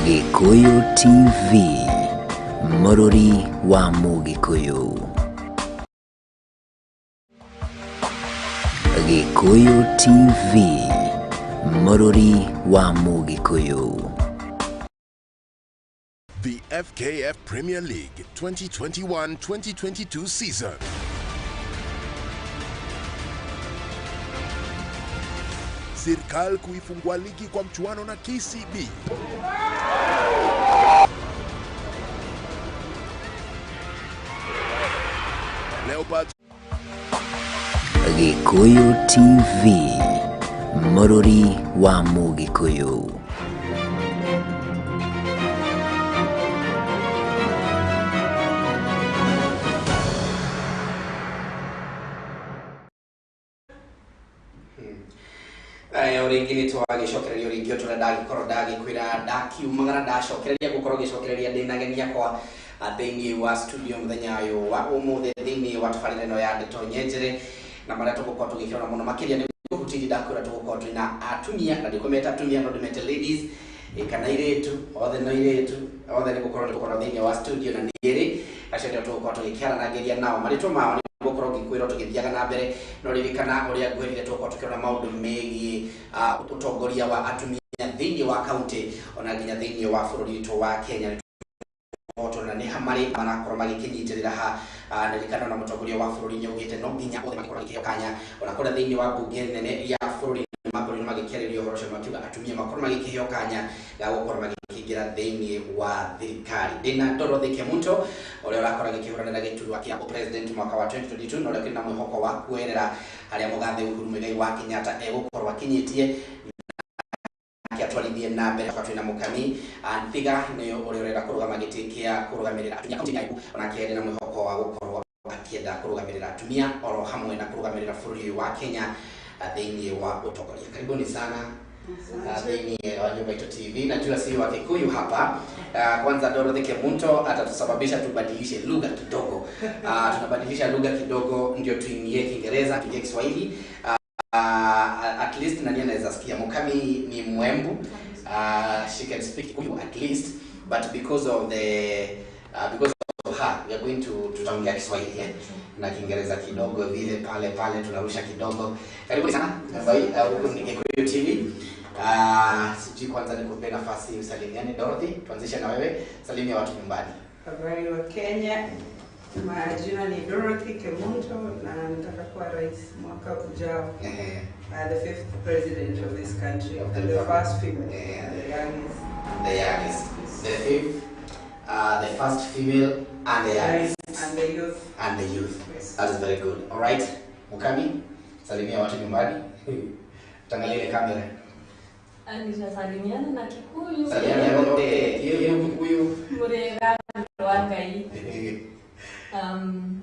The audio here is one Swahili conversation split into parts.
Gikuyu TV, Mururi wa Mugikuyu. Gikuyu TV, Mururi wa Mugikuyu. The FKF Premier League 2021-2022 season. Serikali kuifungua ligi kwa mchuano na KCB. Leopards. Gikuyu TV, Mururi wa Mugikuyu. Origini twage shokereria origio tunadagi korodagi kwira daki umangara da shokereria gukoroge shokereria ndinagenia kwa thini wa studio muthenya yo wa umuthe thini wa tafarire no ya Ndeto Nyejere na mara tugukorwo tugikiona muno makiria ni gutiri dakura tugukorwo twina atumia na ndikometa atumia no ndimete ladies kana iretu othe no iretu othe ni gukorwo tugukorwo thini wa studio na Nyejeri acio ndio tugukorwo tugikiana na geria nao marito mao gukorogi kwira tugithiaga na mbere no ririkana uria ngwirire tugukorwo tukiona maundu megi utongoria wa atumia thini wa county ona nginya thini wa bururi witu wa Kenya moto na ni hamari marakorwo magikinyitirira ha ndirikana na mutongoria wa bururi nyaugite no nginya othe makorwo gikihokanya ona kora thini wa bunge nene ya bururi maburi magikiririo horo cio makiuga atumia makorwo magikihokanya ga gukorwo magikingira thini wa thirikari ndina Dorothy Kemunto uria urakora gikihurana na giturwa kia president mwaka wa 2022 no rekina mwihoko wa kuerera aria mugathe Uhuru Muigai wa Kenyatta egukorwo akinyitie atwarithie na mbere kwa twina mukami thiga niyo uria urenda kurugama gitikia kurugamirira atumia kaunti yaiku ona kende na mwihoko wa gukorwo akienda kurugamirira atumia oro hamwe na kurugamirira bururi wa Kenya thini wa utongoria. Karibuni sana thini wa Ndeto TV na tuasi wa Kikuyu hapa. Kwanza Dorothy Kemunto atatusababisha tubadilishe lugha kidogo. Tunabadilisha lugha kidogo ndio tuingie Kiingereza, tuingie Kiswahili. At least nani anaweza sikia mukami ni Mwembu. She can speak Kikuyu at least, but because of her we are going to tutaongea Kiswahili na Kiingereza kidogo vile pale tunarusha kidogo. Karibu sana huko ni Kikuyu TV. Sijui kwanza nikupe nafasi usalimiane Dorothy, tuanzishe na wewe, salimia watu nyumbani. Habari wa Kenya. Majina ni Dorothy Kemunto na nataka kuwa rais mwaka ujao. The fifth president of this country, the first female, the youngest, the fifth, the first female and the youngest, and the youth. Yes. That is very good. All right, Mukami, salimia watu nyumbani. Tangalia kamera. Salimiana na Kikuyu. Salimiana wote. Hiyo Kikuyu. Murega wangai.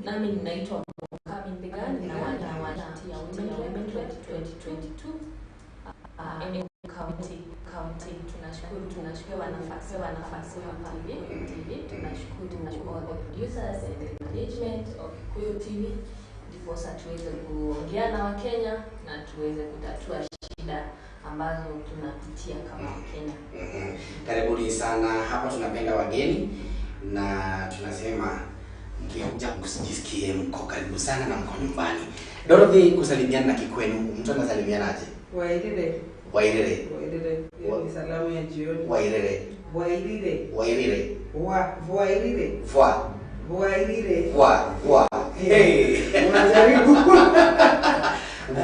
Nami ninaitwa Mukami Mbigani na wanati ya Women 2022. County tunashukuru nafasi hapa TV. Tunashukuru all the producers and the management of Kikuyu TV ndiposa tuweze kuongea na Wakenya na tuweze kutatua shida ambazo tunapitia kama Wakenya. Karibuni sana hapa, tunapenda wageni na tunasema mkikuja msijisikie mko karibu sana na mko nyumbani. Dorothy, kusalimiana na Kikwenu, mtu anasalimianaje? Wairire. Wairire. Hiyo ni salamu ya jioni. Wairire. Wairire. Wairire. Wairire. Fwa. Wairire. Fwa. Hey. Unajaribu.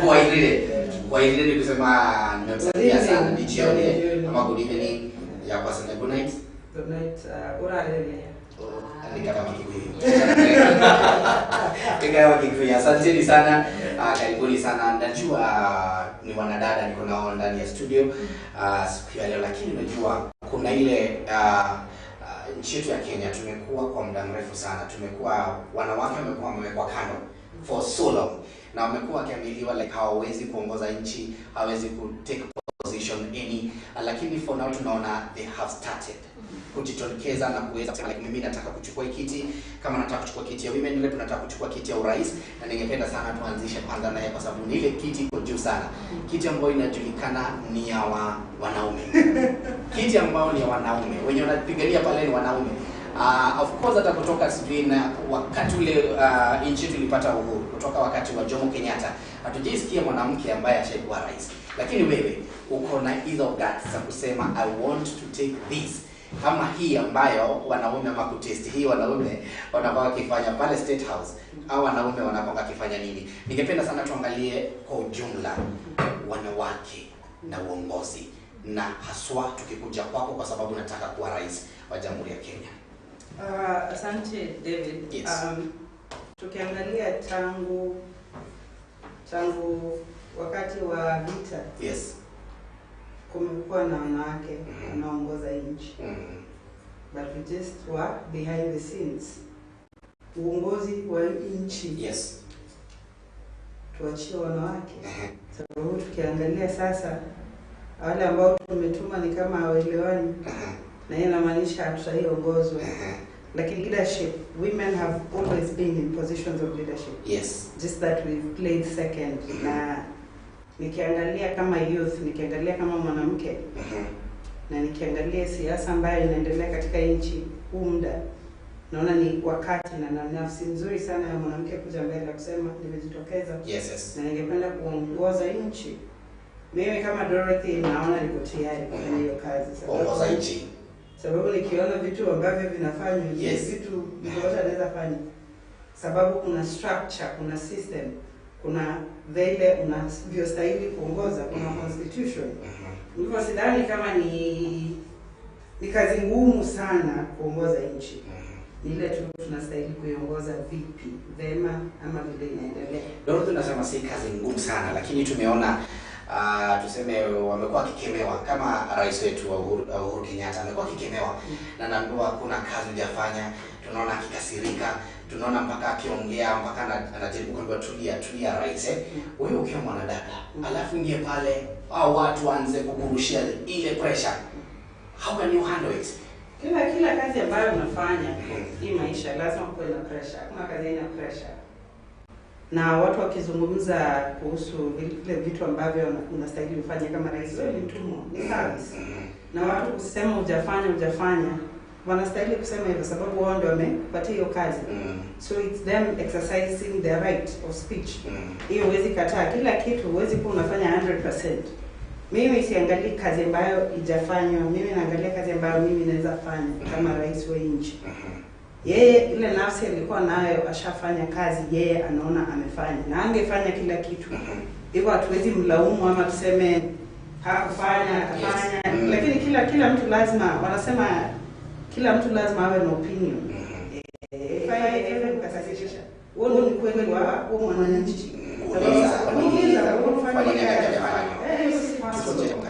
Wairire. Wairire ni kusema nimemsalimia sana ni jioni ama good evening ya kwa sana good night. Good night. Urarele. Kama Kikuyu. Kama Kikuyu. Asanteni sana. Karibuni sana. Najua ni wanadada niko nao ndani ya studio siku ya leo, lakini najua kuna ile nchi yetu ya Kenya tumekuwa kwa muda mrefu sana. Tumekuwa wanawake wamekuwa kando for so long. Na wamekuwa wakiambiliwa like hawawezi kuongoza nchi, hawawezi ku take position any, lakini for now tunaona they have started. kujitokeza na kuweza kusema like, mimi nataka kuchukua kiti, kama nataka kuchukua kiti ya women rep, nataka kuchukua kiti ya urais, na ningependa sana tuanzishe kwanza naye kwa sababu ni ile kiti iko juu sana. Kiti ambayo inajulikana ni ya wanaume. Kiti ambayo ni ya wanaume. Wenye wanapigania pale ni wanaume. Of course hata kutoka sivina wakati ule nchi tulipata uhuru, kutoka wakati wa Jomo Kenyatta hatujisikia mwanamke ambaye ashaikuwa rais. Lakini wewe uko na hizo guts za kusema I want to take this, kama hii ambayo wanaume ama kutest hii wanaume wanakuwa wakifanya pale State House, au wanaume wanakuwa wakifanya nini. Ningependa sana tuangalie kwa ujumla wanawake na uongozi, na haswa tukikuja kwako kwa sababu nataka kuwa rais wa Jamhuri ya Kenya. Asante David. Yes. Tukiangalia tangu wakati wa vita, Yes, kumekuwa na wanawake wanaongoza nchi. But we just were behind the scenes. Uongozi wa nchi, yes, tuachie wanawake. Sababu tukiangalia sasa wale ambao tumetuma ni kama hawaelewani. Na hiyo inamaanisha hatutaongozwa. Lakini leadership, women have always been in positions of leadership. yes, Just that we've played second. Na nikiangalia kama youth, nikiangalia kama mwanamke, na nikiangalia siasa ambayo inaendelea katika nchi huu muda, naona ni wakati na nafsi nzuri sana ya mwanamke kuja mbele na kusema nimejitokeza. yes, yes, Na ningependa kuongoza nchi. Mimi kama Dorothy naona niko tayari kufanya hiyo kazi. kuongoza nchi. Sababu nikiona vitu ambavyo vinafanywa, Yes, vitu mmoja anaweza fanya. Sababu kuna structure, kuna system, kuna vile unavyostahili kuongoza, kuna constitution. Hivyo sidhani kama ni kazi ngumu sana kuongoza nchi. Ni ile tu tunastahili kuiongoza vipi, vema ama vile inaendelea. Ndio tunasema si kazi ngumu sana, lakini tumeona tuseme wamekuwa kikemewa kama rais wetu wa Uhuru Kenyatta amekuwa kikemewa, na naambiwa kuna kazi hujafanya. Tunaona akikasirika, tunaona mpaka akiongea mpaka anajaribu kuambia tulia rais. Wewe ukiwa mwanadada alafu ingie pale au watu waanze kukurushia ile pressure, how can you handle it? Kila kazi ambayo unafanya hii maisha lazima kuwe na pressure. Kuna kazi ina pressure. Na watu wakizungumza kuhusu vile vitu ambavyo unastahili ufanye kama rais, wewe ni mtumwa, ni service. Na watu kusema hujafanya, wanastahili kusema hivyo sababu wao ndio wamepatia hiyo kazi. So it's them exercising their right of speech. Hiyo huwezi kataa, kila kitu huwezi kuwa unafanya 100%. Mimi siangalii kazi ambayo hijafanywa, mimi naangalia kazi ambayo mimi naweza fanya kama rais wa nchi. Yeye ile nafsi alikuwa nayo, ashafanya kazi, yeye anaona amefanya na angefanya kila kitu. Hivyo hatuwezi mlaumu ama tuseme hakufanya, akafanya. Yes. Lakini kila mtu lazima, wanasema kila mtu lazima awe na opinion. Fanya kukasisha. Wewe ni kweli wa mwananchi.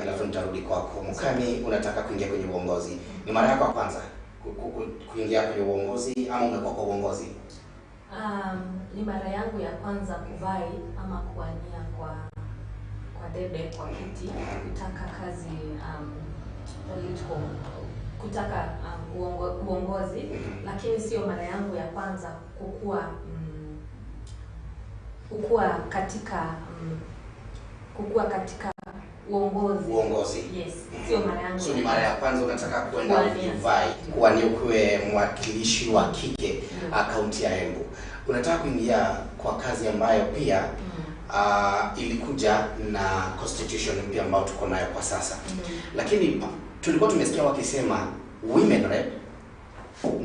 Alafu nitarudi kwako. Mkami, unataka kuingia kwenye uongozi. Ni mara yako ya kwanza kuingia kwenye uongozi ama umekuwa kwa uongozi? Ni mara yangu ya kwanza kuvai ama kuania kwa debe kwa kiti, kutaka kazi political, kutaka uongozi, lakini sio mara yangu ya kwanza kukua katika uongozi. Yes, sio mara yangu. So ni mara ya kwanza unataka kwenda kuvai kuwania kuwe mwakilishi wa kike kaunti ya Embu. Unataka kuingia kwa kazi ambayo pia ilikuja na constitution mpya ambayo tuko nayo kwa sasa. Lakini tulikuwa tumesikia wakisema women rep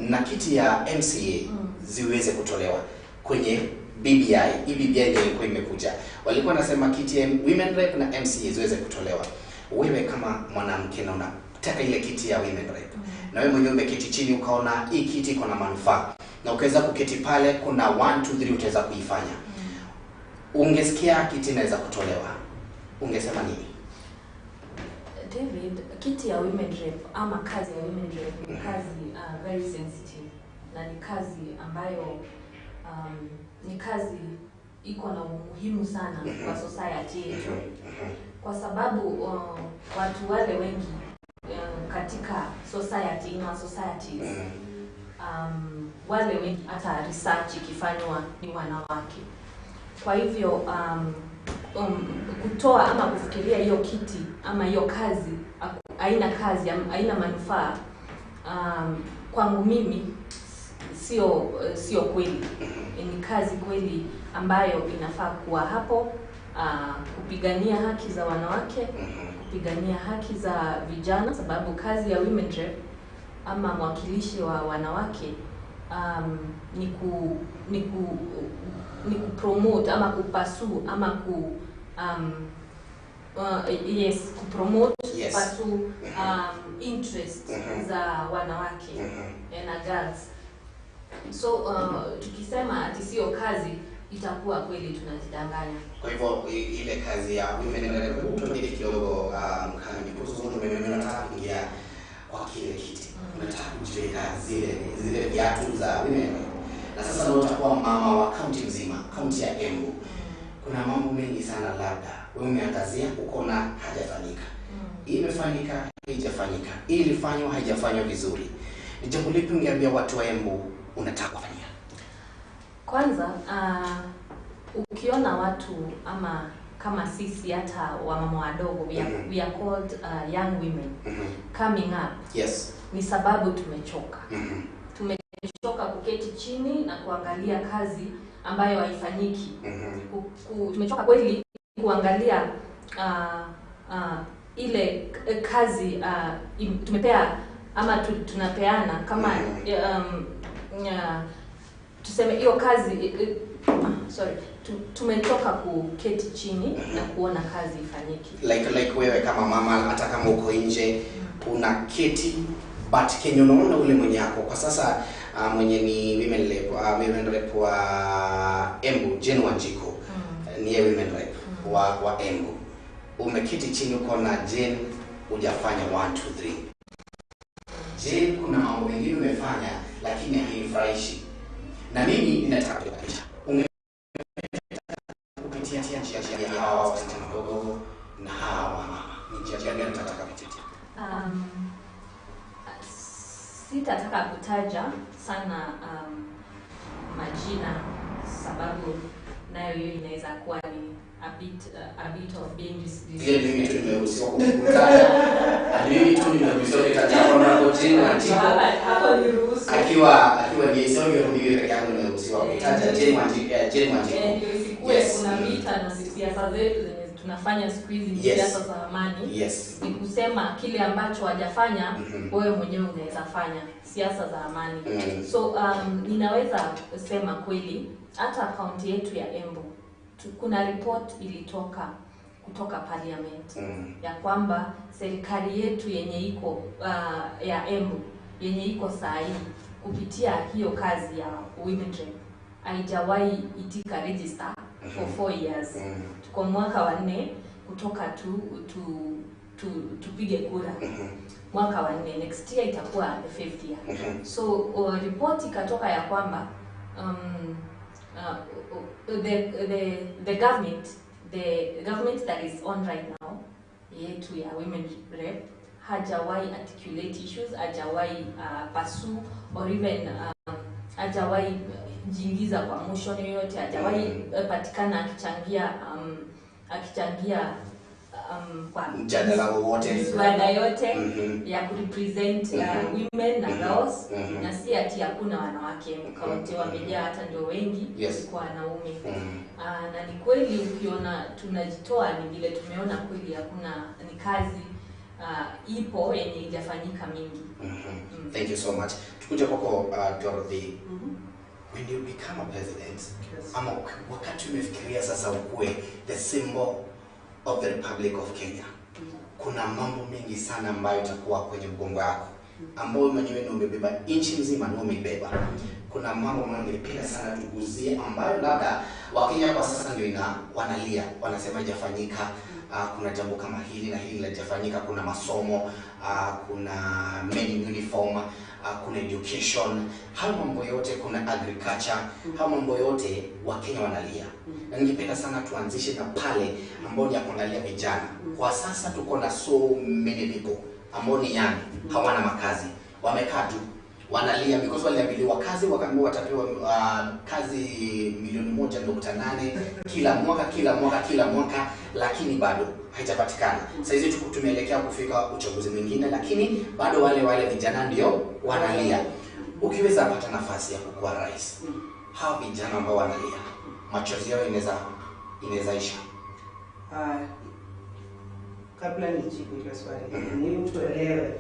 na kiti ya MCA ziweze kutolewa kwenye BBI. BBI ndio ilikuwa imekuja. Walikuwa nasema kiti ya women rep na MCA ziweze kutolewa. Wewe kama mwanamke na unataka ile kiti ya women rep, na wewe mwenyewe umeketi chini ukaona hii kiti iko na manufaa, na ukaweza kuketi pale, kuna 1 2 3 utaweza kuifanya. Ungesikia kiti inaweza kutolewa, ungesema nini? David, kiti ya women rep ama kazi ya women rep ni kazi very sensitive, na ni kazi ambayo ni kazi iko na umuhimu sana kwa society yetu, kwa sababu watu wale wengi katika society, in our societies, wale wengi hata research ikifanywa ni wanawake. Kwa hivyo kutoa ama kufikiria hiyo kiti ama hiyo kazi haina manufaa, kwangu mimi sio kweli. Ni kazi kweli ambayo inafaa kuwa hapo, kupigania haki za wanawake, kupigania haki za vijana, sababu kazi ya women rep ama mwakilishi wa wanawake ni promote ama kupasu ama kupromote pasu interest za wanawake na girls. So tukisema ati sio kazi, itakuwa kweli tunajidanganya. Kwa hivyo ile kazi ya women rep tuambie kidogo, kama ni mimi nataka kuingia kwa kile kiti, nataka kujiweka zile viatu za women rep. Na sasa ndio utakuwa mama wa kaunti nzima, kaunti ya Embu. Kuna mambo mengi sana labda wewe umeangazia uko na hajafanyika. Imefanyika, haijafanyika. Ilifanywa, haijafanywa vizuri. Ni jambo lipi ungeambia watu wa Embu unataka kufanya? Kwanza ukiona watu ama kama sisi hata wamama wadogo, we are called young women coming up. Yes. Ni sababu tumechoka. Tumechoka kuketi chini na kuangalia kazi ambayo haifanyiki. Tumechoka kweli kuangalia ile kazi tumepea ama tunapeana kama tuseme hiyo kazi tumetoka kuketi chini na kuona kazi ifanyiki. Like wewe kama mama, hata kama uko nje unaketi, but Kenya unaona ule mwenye yako kwa sasa mwenye ni women rep wa Embu, Jane Wanjiko, ni women rep wa Embu. Umeketi chini uko na Jane, hujafanya 1 2 3. Jane, kuna mambo mengi umefanya lakini hainifurahishi. Na mimi ninataka kukupisha. Kupitia njia ya hawa wasichana wadogo na hawa mama. Ni njia gani nataka kupitia? Sitataka kutaja sana majina, sababu nayo hiyo inaweza kuwa ni a bit of being mimi tumeruhusiwa kukutaja. Mimi tu nimeruhusiwa kutaja kwa Jane Wanjiko. Hapo ni ruhusa. Akiwa ni sio mimi peke yangu nimeruhusiwa kutaja Jane Wanjiko. Yes. Kuna vita na siasa zetu zenye tunafanya siku hizi, siasa za amani. Yes. Ni kusema kile ambacho hajafanya wewe mwenyewe unaweza fanya, siasa za amani. So ninaweza kusema kweli hata kaunti yetu ya Embu kuna report ilitoka kutoka parliament ya kwamba serikali yetu yenye iko ya Embu yenye iko sahi kupitia hiyo kazi ya women rep haijawahi itika register for 4 years. Tuko mwaka wa 4 kutoka tupige kura. Mwaka wa 4, next year itakuwa the 5th year. So report ikatoka ya kwamba the government that is on right now yetu ya women rep hajawahi articulate issues, hajawahi pursue or even hajawahi jingiza kwa motion yoyote, hajawahi patikana akichangia kwa mjadala wote swala yote ya kurepresent women na girls, na si ati hakuna wanawake kaunti wamejaa, hata ndio wengi kwa wanaume. Na ni kweli ukiona tunajitoa ni vile tumeona kweli hakuna, ni kazi ipo yenye haijafanyika mingi. Thank you so much. Tukuje kwako Dorothy. When you become a president, ama wakati umefikiria sasa ukue the symbol of the Republic of Kenya, kuna mambo mengi sana ambayo itakuwa kwenye mgongo wako, ambayo mwenyewe ndio umebeba nchi nzima, ndio umeibeba. Kuna mambo ningependa sana tuguzie ambayo labda Wakenya kwa sasa ndio wanalia, wanasema haijafanyika. Kuna jambo kama hili na hili halijafanyika. Kuna masomo, kuna men uniform, kuna education, hayo mambo yote, kuna agriculture, hayo mambo yote Wakenya wanalia. Na ningependa sana tuanzishe na pale ambao ni kuangalia vijana. Kwa sasa tuko na so many people ambao ni yani hawana makazi, wamekaa tu wanalia because waliambiliwa kazi, wakaambiwa watapewa kazi milioni 1.8 kila mwaka, lakini bado haijapatikana. Sasa hizi tumeelekea kufika uchaguzi mwingine, lakini bado wale vijana ndio wanalia. Ukiweza pata nafasi ya kuwa rais, hao vijana ambao wanalia, machozi yao inaweza isha? Kabla nijibu hilo swali, muhimu tuelewe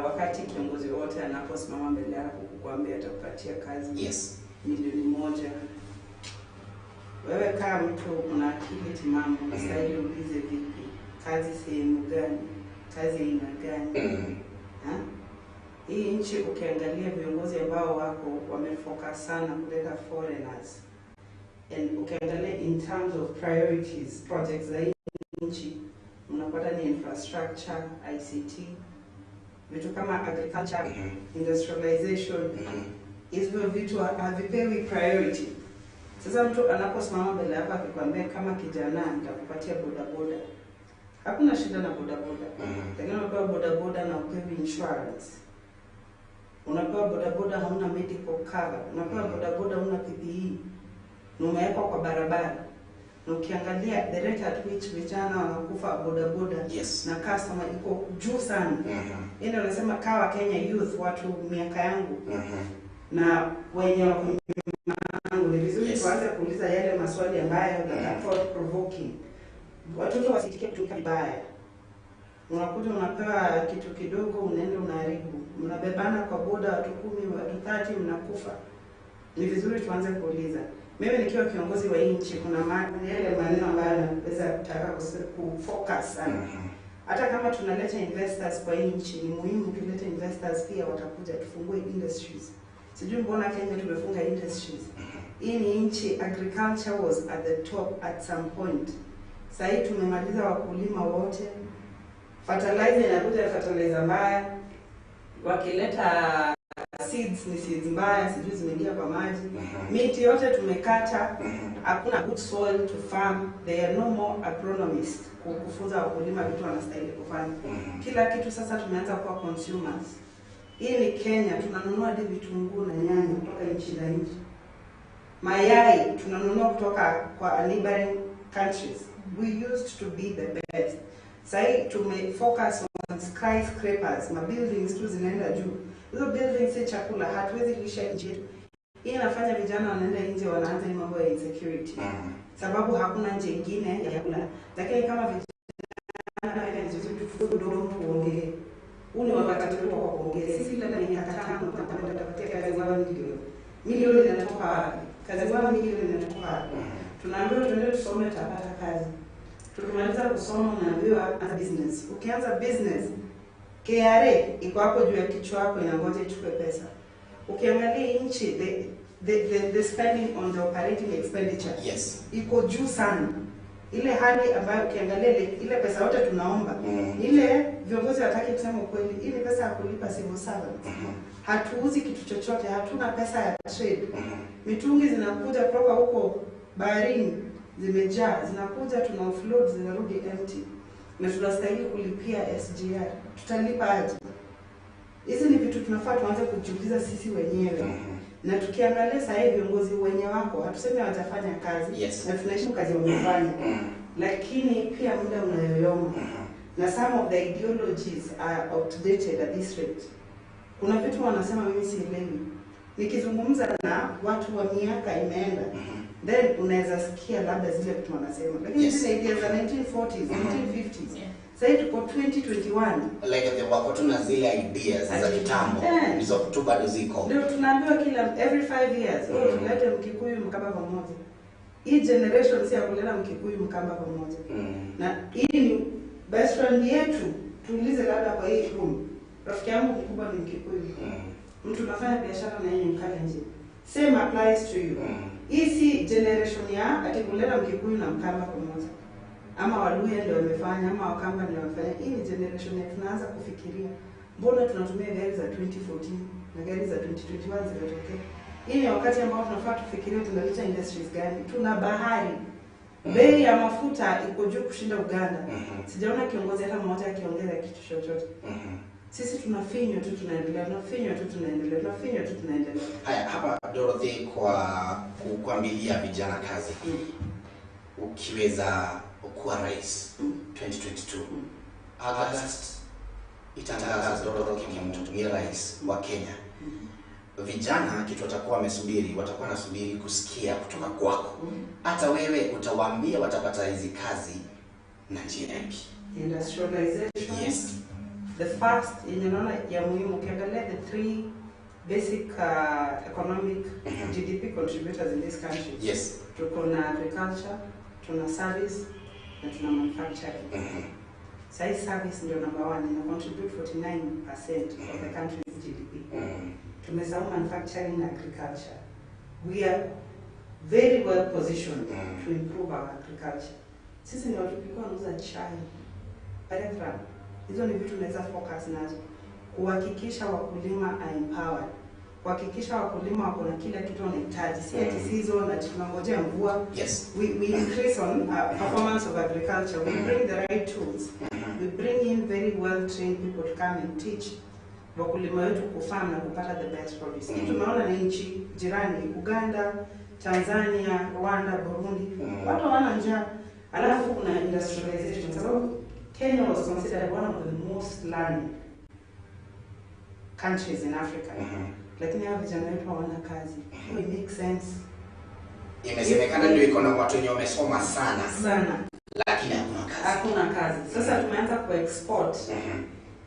wakati kiongozi wote anaposimama mbele yako kukuambia atakupatia kazi milioni 1, wewe kama mtu una akili timamu unastahili ulize vipi, kazi sehemu gani, kazi aina gani? Hii nchi ukiangalia viongozi ambao wako wamefocus sana kuleta foreigners, and ukiangalia in terms of priorities projects za hii nchi unapata ni infrastructure, ICT, vitu kama agriculture, industrialization, hizo vitu havipewi priority. Sasa mtu anaposimama mbele hapa akikwambia kama kijana nitakupatia bodaboda, hakuna shida na bodaboda. Lakini unapewa bodaboda na upewi insurance. Unapewa bodaboda hauna medical cover. Unapewa bodaboda hauna PPE. Na umewekwa kwa barabara. Na ukiangalia the rate at which vijana wanakufa bodaboda na customer iko juu sana. Ndio nasema kawa Kenya youth, watu miaka yangu na wenye wako ni vizuri tuanze kuuliza yale maswali ambayo ni thought provoking. Watoto wasitikie kutumika vibaya. Unakuja unapewa kitu kidogo unaenda unaharibu. Mnabebana kwa boda watu 10, watu 30 mnakufa. Ni vizuri tuanze kuuliza. Mimi nikiwa kiongozi wa nchi kuna yale maneno ambayo naweza kutaka kufocus sana. Hata kama tunaleta investors kwa nchi, ni muhimu tulete investors pia watakuja tufungue industries. Sijui mbona Kenya tumefunga industries. Hii ni nchi, agriculture was at the top at some point. Sasa tumemaliza wakulima wote. Fertilizer inakuja fertilizer mbaya. Wakileta seeds ni seeds mbaya, sijui zimeingia kwa maji. Miti yote tumekata. Hakuna good soil to farm. There are no more agronomists kufunza wakulima vitu wanastahili kufanya. Kila kitu sasa tumeanza kuwa consumers. Hii ni Kenya, tunanunua hadi vitunguu na nyanya kutoka nchi za nje. Mayai tunanunua kutoka kwa neighboring countries. We used to be the best. Sasa tumefocus on skyscrapers, ma buildings tu zinaenda juu. Hizo buildings si chakula, hatuwezi kulisha nchi yetu. Hii inafanya vijana wanaenda nje wanaanza mambo ya insecurity. Sababu hakuna nje nyingine ya kula. Lakini kama vijana hivi vizuri tuongee. Ule wakati wetu wa kuongea. Sisi labda ni katano tutapatia kazi 1 milioni. Milioni inatoka wapi? Kazi 1 milioni inatoka wapi? Tunaambiwa tuende tusome tutapata kazi. Tukimaliza kusoma unaambiwa anza business. Ukianza business, KRA iko hapo juu ya kichwa chako inangoja ichukue pesa. Ukiangalia nchi the spending on the operating expenditure iko juu sana. Ile hali ambayo ukiangalia ile pesa yote tunaomba, ile viongozi wataki kusema kweli, ile pesa ya kulipa civil servants. Hatuuzi kitu chochote, hatuna pesa ya trade. Mitungi zinakuja kutoka huko baharini, zimejaa, zinakuja tuna offload zinarudi empty. Na tunastahili kulipia SGR. Tutalipa aje? Hizi ni vitu tunafaa tuanze kujiuliza sisi wenyewe. Na tukiangalia sasa hivi viongozi wenye wako, hatusemi watafanya kazi, na tunaheshimu kazi wamefanya. Lakini pia muda unayoyoma. Na some of the ideologies are outdated at this rate. Kuna vitu wanasema mimi sielewi. Nikizungumza na watu wa miaka imeenda, then unaweza sikia labda zile vitu wanasema. Lakini zile ideas za 1940s, 1950s. Sasa tuko 2021. Like the wako tuna zile ideas za kitambo. Hizo tu bado ziko. Ndio tunaambiwa kila every 5 years, tulete Mkikuyu Mkamba pamoja. Hii generation si ya kuleta Mkikuyu Mkamba pamoja. Na hii ni best friend yetu. Tuulize labda kwa hii room. Rafiki yangu mkubwa ni Mkikuyu. Mtu unafanya biashara na yeye Mkalenjin. Same applies to you. Hii si generation ya ati kuleta Mkikuyu na Mkamba pamoja. Ama Waluya ndio wamefanya, ama Wakamba ndio wamefanya. Hii ni generation ya tunaanza kufikiria. Mbona tunatumia gari za 2014 na gari za 2021 zimetokea? Hii ni wakati ambao tunafaa tufikirie tunaleta industries gani. Tuna bahari. Bei ya mafuta iko juu kushinda Uganda. Sijaona kiongozi hata mmoja akiongeza kitu chochote. Sisi tunafinywa tu tunaendelea, tunafinywa tu tunaendelea, tunafinywa tu tunaendelea. Haya, hapa Dorothy, kwa kuambilia vijana kazi. Ukiweza kuwa rais 2022 August itangaza Dorothy Kemto ni rais wa Kenya. Vijana kitu watakuwa wamesubiri, watakuwa nasubiri kusikia kutoka kwako. Hata wewe utawaambia watapata hizi kazi na njia ipi? Industrialization. Yes. The first, ya muhimu, ukiangalia the three basic economic GDP contributors in this country. Yes. Tuko na agriculture, tuna service, na tuna manufacturing. Sai service ndio number 1, ina contribute 49% of the country's GDP. Tumesahau manufacturing and agriculture. We are very well positioned to improve our agriculture. Sisi ni watu tulikuwa tunauza chai. Background. Hizo ni vitu tunaweza focus nazo. Kuhakikisha wakulima are empowered. Kuhakikisha wakulima wako na kila kitu wanahitaji. Si ati season na tunangojea mvua. Yes. We increase on performance of agriculture. We bring the right tools. We bring in very well trained people to come and teach wakulima wetu kufarm na kupata the best produce. Tumeona ni nchi jirani, Uganda, Tanzania, Rwanda, Burundi, watu wana njaa. Alafu kuna industrialization, sababu Kenya was considered one of the most learned countries in Africa. Lakini hao vijana wetu hawana kazi. It makes sense. Imesemekana ndio iko na watu wenye wamesoma sana. Lakini hakuna kazi. Hakuna kazi. Sasa tumeanza ku-export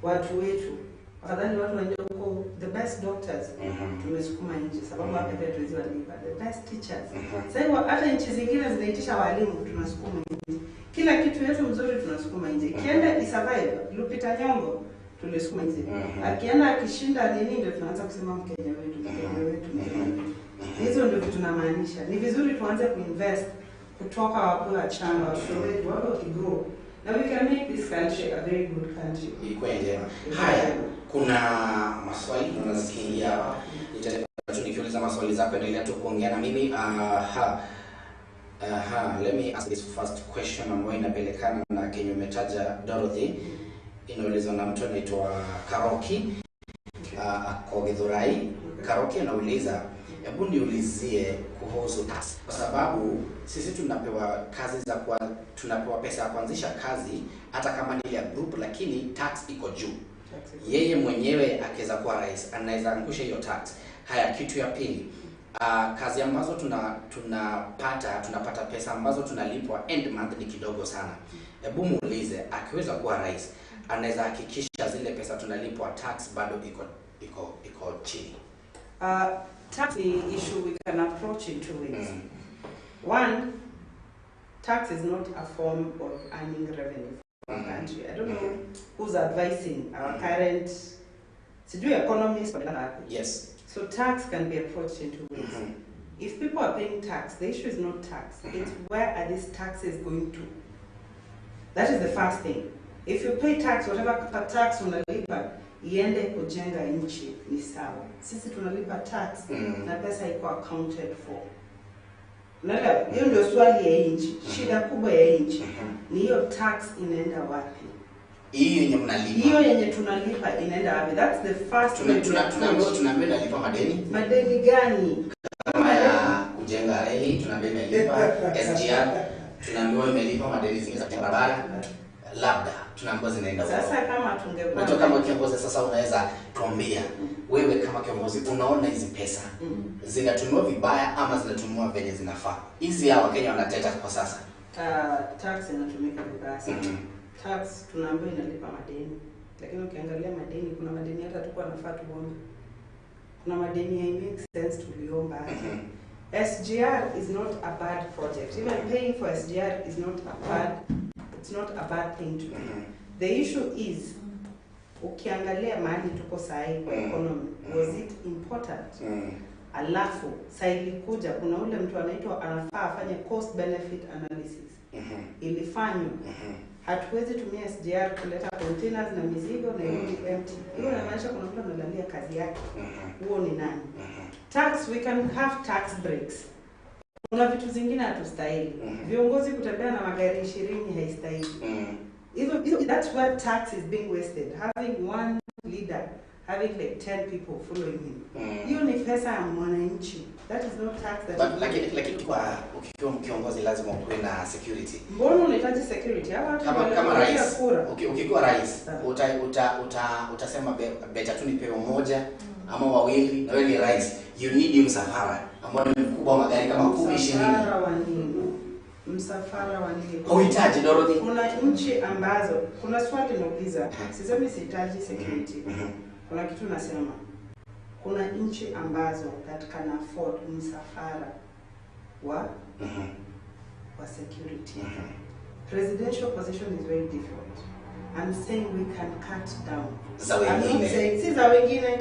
watu wetu. Afadhali watu waende huko, the best doctors tumesukuma nje, sababu hapa pia tuwezi walipa, the best teachers. Sasa hata nchi zingine zinaitisha walimu, tunasukuma nje. Kila kitu yetu mzuri tunasukuma nje. Kienda isurvive, Lupita Nyong'o tulisukuma nje. Akienda akishinda nini ndio tunaanza kusema Mkenya wetu, Mkenya wetu, Mkenya wetu. Hizo ndio vitu tunamaanisha. Ni vizuri tuanze kuinvest kutoka wapo wachanga, watoto wetu wapo kigrow. Now we can make this country a very good country. Ikwenje. Haya, kuna maswali tunasikia hapa. Nikiuliza maswali zako endelea tu kuongea na mimi. Let me ask this first question ambayo inapelekana na Kenya umetaja Dorothy. Inaulizwa na mtu anaitwa Kariuki. Kwa Githurai. Kariuki anauliza, hebu niulizie kuhusu tax, kwa sababu sisi tunapewa tunapewa pesa ya kuanzisha kazi hata kama ni ya group, lakini tax iko juu. Yeye mwenyewe akiweza kuwa rais anaweza angusha hiyo tax. Haya, kitu ya pili, kazi ambazo tunapata pesa ambazo tunalipwa end month ni kidogo sana. Hebu muulize, akiweza kuwa rais anaweza hakikisha zile pesa tunalipwa tax bado iko chini? Tax issue we can approach in two ways. One, tax is not a form of earning revenue for a country. I don't know who's advising our current economists. Yes. So tax can be approached in two ways. If people are paying tax, the issue is not tax. It's where are these taxes going to? That is the first thing. If you pay tax, whatever tax unalipa, iende kujenga nchi ni sawa. Sisi tunalipa tax na pesa iko accounted for. Unaelewa? Hiyo ndio swali ya nchi. Shida kubwa ya nchi ni hiyo tax inaenda wapi? Hiyo yenye mnalipa. Hiyo yenye tunalipa inaenda wapi? That's the first thing. Tunaambiwa nalipa madeni. Madeni gani? Kama ya kujenga reli tunaambiwa nalipa SGR, tunaambiwa imelipa madeni zingine za barabara. Labda tunaambiwa zinaenda huko. Sasa kama tungekuwa kama kiongozi sasa unaweza tuambia wewe kama kiongozi unaona hizi pesa zinatumiwa vibaya ama zinatumiwa venye zinafaa? Hizi hawa Kenya wanateta kwa sasa. Tax inatumika vibaya sana. Tax tunaambiwa inalipa madeni. Lakini ukiangalia madeni, kuna madeni hata tulikuwa tunafaa tuombe. Kuna madeni ya make sense tuliomba. SGR is not a bad project. Even paying for SGR is not a bad, it's not a bad thing to do. The issue is, ukiangalia mahali tuko sahi kwa economy, was it important? Alafu, sahi kuja, kuna ule mtu anaitwa anafaa afanye cost benefit analysis. Ilifanywa. Hatuwezi tumia SGR kuleta containers na mizigo na irudi empty. Hiyo inamaanisha kuna mtu analalia kazi yake. Huo ni nani? Tax, we can have tax breaks. Kuna vitu zingine hatustahili. Viongozi kutembea na magari 20 haistahili. That's where tax is being wasted. Having one leader, having like 10 people following him. Hiyo ni pesa ya mwananchi. That is not tax that. Lakini kwa ukiwa kiongozi lazima uwe na security. Mbona unahitaji security? Kama rais. Ukikuwa rais, utasema beta tu nipewe moja ama wawili na wewe ni rais. You need msafara ambao ni mkubwa magari kama 10 20. Msafara wa nini? Huhitaji Dorothy. Kuna nchi ambazo kuna swali nauliza. Sisemi sihitaji security. Kuna kitu nasema. Kuna nchi ambazo that can afford msafara wa security. Presidential position is very different. I'm saying we can cut down. I'm not saying si za wengine.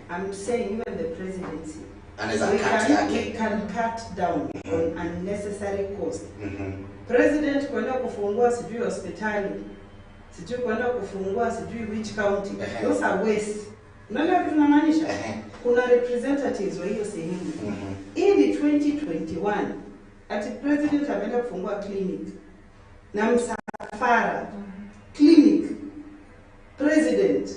I'm saying even the presidency. We can cut down on unnecessary cost. President kwenda kufungua sijui hospitali, sijui kwenda kufungua sijui which county, those are waste. Unaelewa kitu namaanisha? Kuna representatives wa hiyo sehemu. In 2021 ati president ameenda kufungua clinic na msafara clinic president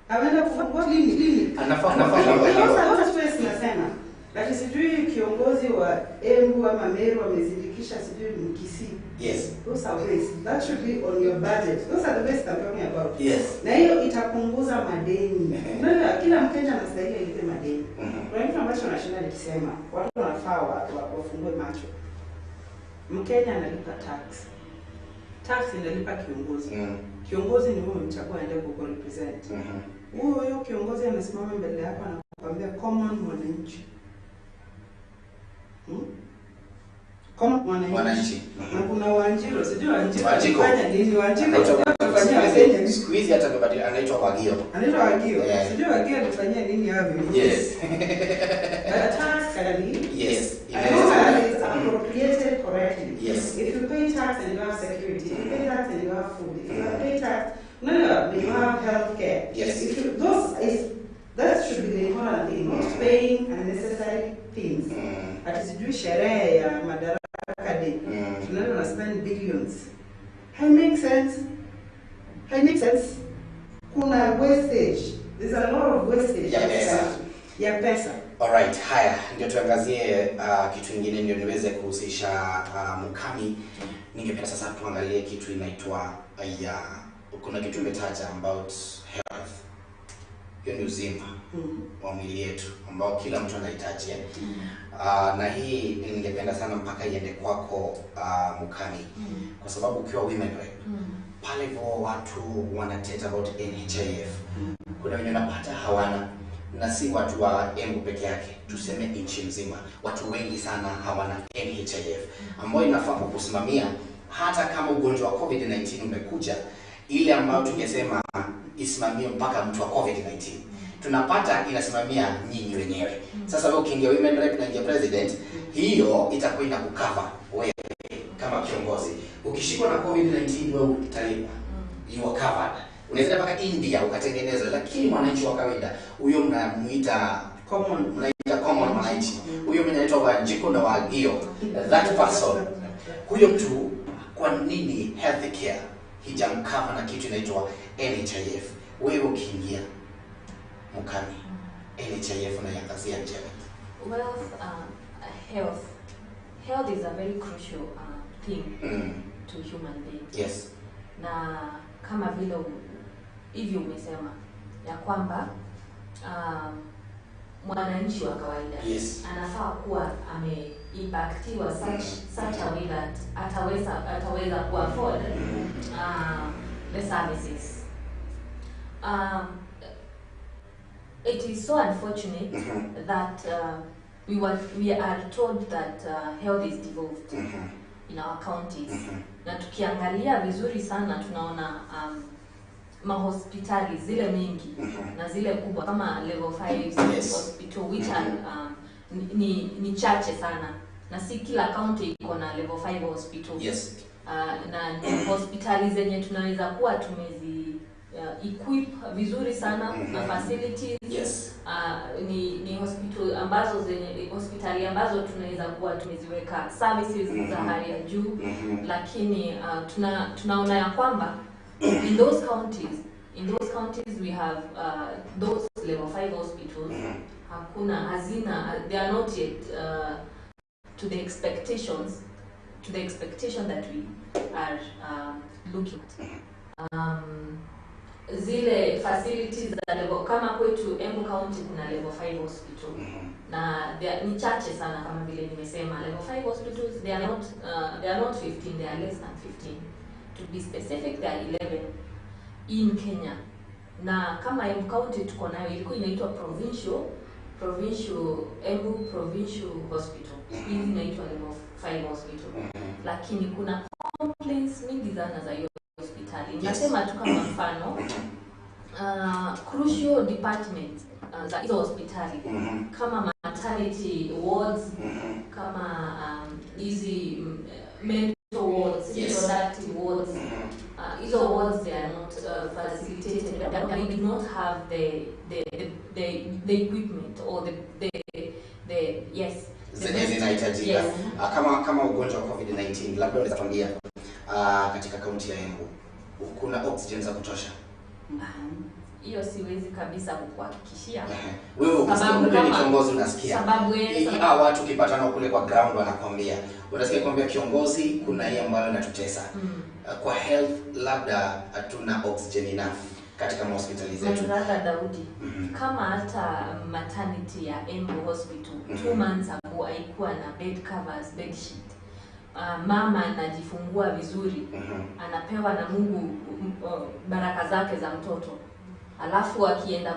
ameenda kufungua clinic anafanya stress nasema lakini sijui kiongozi wa Embu ama Meru amezindikisha sijui Mkisi. Yes, those are waste. That should be on your budget. Those are the waste I'm talking about. Yes, na hiyo itapunguza madeni. Unaona kila Mkenya anastahili alipe madeni. Kuna kitu ambacho nashinda nikisema watu wanafaa wafungue macho. Mkenya analipa tax. Tax inalipa kiongozi. Kiongozi ni wewe mchagua aende ku represent. Huyo kiongozi anasimama mbele yako na kukwambia common mwananchi. Kama mwananchi. Na kuna Wanjiro, sijui Wanjiro anafanya nini? Wanjiro anafanya Kenya siku hizi hata kubadilika anaitwa Wagio. Anaitwa Wagio. Sijui Wagio anafanya nini hapo. Yes. Tax salary. Yes. It is appropriated correctly. Yes. If you pay tax and you have security, if you pay tax and you have food, if you pay tax, no, you have healthcare. Yes. If you, that should be the important thing, not paying unnecessary things. Atisijui sherehe ya Madaraka Day. Tunaenda spend billions. It makes sense. It makes sense. Kuna wastage. There's a lot of wastage. Ya pesa. Alright, haya ndio tuangazie kitu kingine ndio niweze kuhusisha Mukami. Ningependa sasa tuangalie kitu inaitwa kuna kitu umetaja about health. Hiyo ni uzima wa mwili yetu ambao kila mtu anahitaji. Na hii ningependa sana mpaka iende kwako Mukami, kwa sababu ukiwa women rep pale vo watu wanateta about NHIF. Kuna wenye napata hawana, na si watu wa Embu peke yake, tuseme nchi mzima watu wengi sana hawana NHIF ambao inafaa kusimamia hata kama ugonjwa wa COVID-19 umekuja, ile ambayo tungesema isimamie mpaka mtu wa COVID-19 tunapata inasimamia nyinyi wenyewe. Sasa wewe ukiingia women rep na ingia president, hiyo itakuwa inakukava wewe kama kiongozi. Ukishikwa na COVID-19 wewe utalipa, you are covered. Unaweza mpaka India ukatengeneza, lakini mwananchi wa kawaida huyo mnamuita common mwananchi. Huyo anaitwa Wanjiko na Wagio. That person, huyo mtu kwa nini healthcare hijamkava na kitu inaitwa NHIF? Wewe ukiingia Mukami, NHIF na yakazia njema. Well, health is a very crucial thing to human beings. Yes. Na kama vile hivyo umesema ya kwamba mwananchi wa kawaida anafaa kuwa ameimpactiwa such a way that ataweza ku afford the services. It is so unfortunate that we are told that health is devolved in our counties. Na tukiangalia vizuri sana tunaona mahospitali zile mingi na zile kubwa kama level 5 hospital which are ni chache sana, na si kila county iko na level 5 hospital. Yes. Na hospitali zenye tunaweza kuwa equip vizuri sana na facilities. Yes. Ni hospitali ambazo tunaweza kuwa tumeziweka services za hali ya juu, lakini tunaona ya kwamba in those counties we have those level 5 hospitals. They are not yet to the expectation that we are looking at. Zile facilities za level, kama kwetu Embu County kuna level 5 hospital, na ni chache sana, kama vile nimesema. Level 5 hospitals, they are not 15, they are less than 15. To be specific, they are 11 in Kenya. Na kama Embu County tuko nayo, ilikuwa inaitwa Embu Provincial Hospital. Hii inaitwa level 5 hospital. Lakini kuna complaints mingi sana za hiyo hospitali. Nasema tu kama mfano, crucial departments za hizo hospitali, kama maternity wards, kama easy mental wards, reproductive wards, hizo wards they are not facilitated. They do not have the equipment or the zenye zinahitajika. Kama ugonjwa wa COVID-19, labda unaweza tuambia katika kaunti ya Embu kuna oxygen za kutosha? Hiyo siwezi kabisa kukuhakikishia. Wewe kama kiongozi unasikia, sababu watu ukipatana kule kwa ground wanakuambia, unasikia kwamba kiongozi kuna hii ambayo inatutesa. Kwa health labda hatuna oxygen enough katika hospitali zetu. Nataka Daudi, kama hata maternity ya Embu Hospital 2 months ago haikuwa na bed covers, bed sheet. Mama anajifungua vizuri, anapewa na Mungu baraka zake za mtoto. Alafu akienda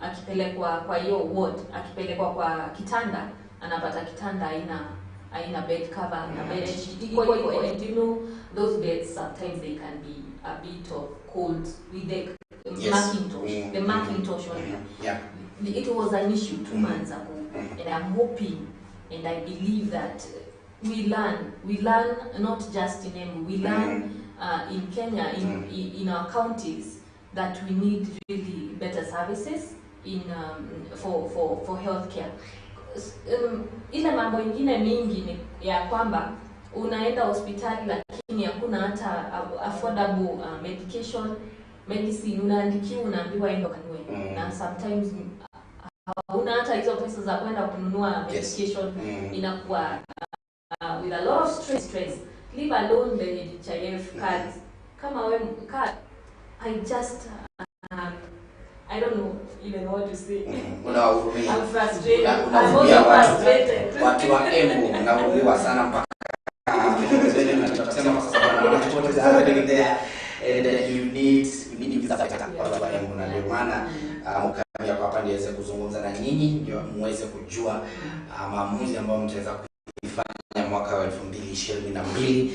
akipelekwa kwa hiyo ward, akipelekwa kwa kitanda, anapata kitanda haina bed cover na bed sheet. And you know, those beds sometimes they can be a bit of cold with the Macintosh. The Macintosh one. It was an issue 2 months ago, and I'm hoping and I believe that we learn not just in Embu, we learn in Kenya, in our counties, that we need really better services for healthcare. Ile mambo ingine mingi ni ya kwamba unaenda hospitali lakini hakuna hata affordable medicine, unaandikiwa, unaambiwa enda kanunue, na sometimes hauna hata hizo pesa za kwenda kununua medication. Inakuwa with a lot of stress, leave alone the NHIF cards. Kama wewe card, I don't know even what to say. I'm frustrated. I'm also frustrated. Watu wa Embu mnaumia sana mpaka tunasema sasa and you need visa better kwa Embu, na ndio maana mkamia kwa hapa niweze kuzungumza na nyinyi ndio muweze kujua maamuzi ambayo mtaweza kufanya mwaka wa 2022.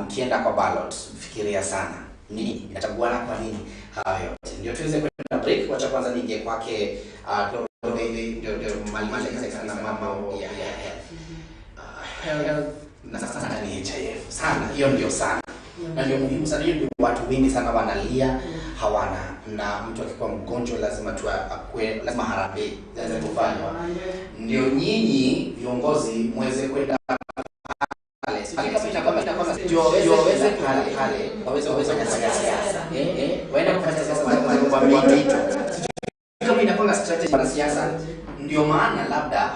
Mkienda kwa ballot, fikiria sana nini inachaguana, kwa nini hayo yote. Ndio tuweze kwenda break. Wacha kwanza niingie kwake ndio maliza sana mama ya health na sana ni NHIF sana, hiyo ndio sana. Na ndio muhimu sana, hiyo ndio watu wengi sana wanalia hawana, na mtu akikuwa mgonjwa lazima lazima harambee lazima kufanywa. Ndio nyinyi viongozi muweze kwenda pale, ndio waweze pale waweze kufanya siasa, waenda kufanya siasa kwa mito. Kama inapanga strategy ya siasa, ndio maana labda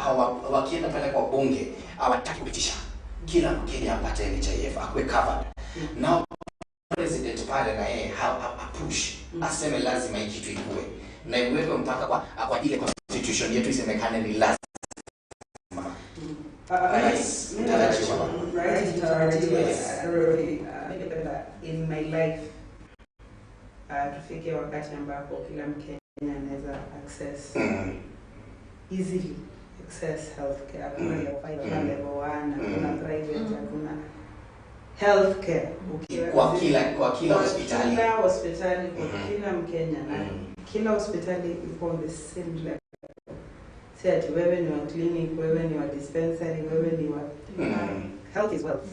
wakienda pale kwa bunge hawataki kupitisha kila Mkenya apate NHIF akwe covered. Now president pale na yeye push aseme lazima hii kitu ikue na iwekwe mpaka kwa ile constitution yetu isemekane ni lazima. In my life tufikie wakati ambapo kila Mkenya anaweza easily access healthcare. Hakuna level 1, hakuna private, hakuna healthcare kwa kila hospitali kwa kila Mkenya, na kila hospitali iko on the same level. Si ati wewe ni wa clinic, wewe ni wa dispensary, wewe ni wa health is wealth.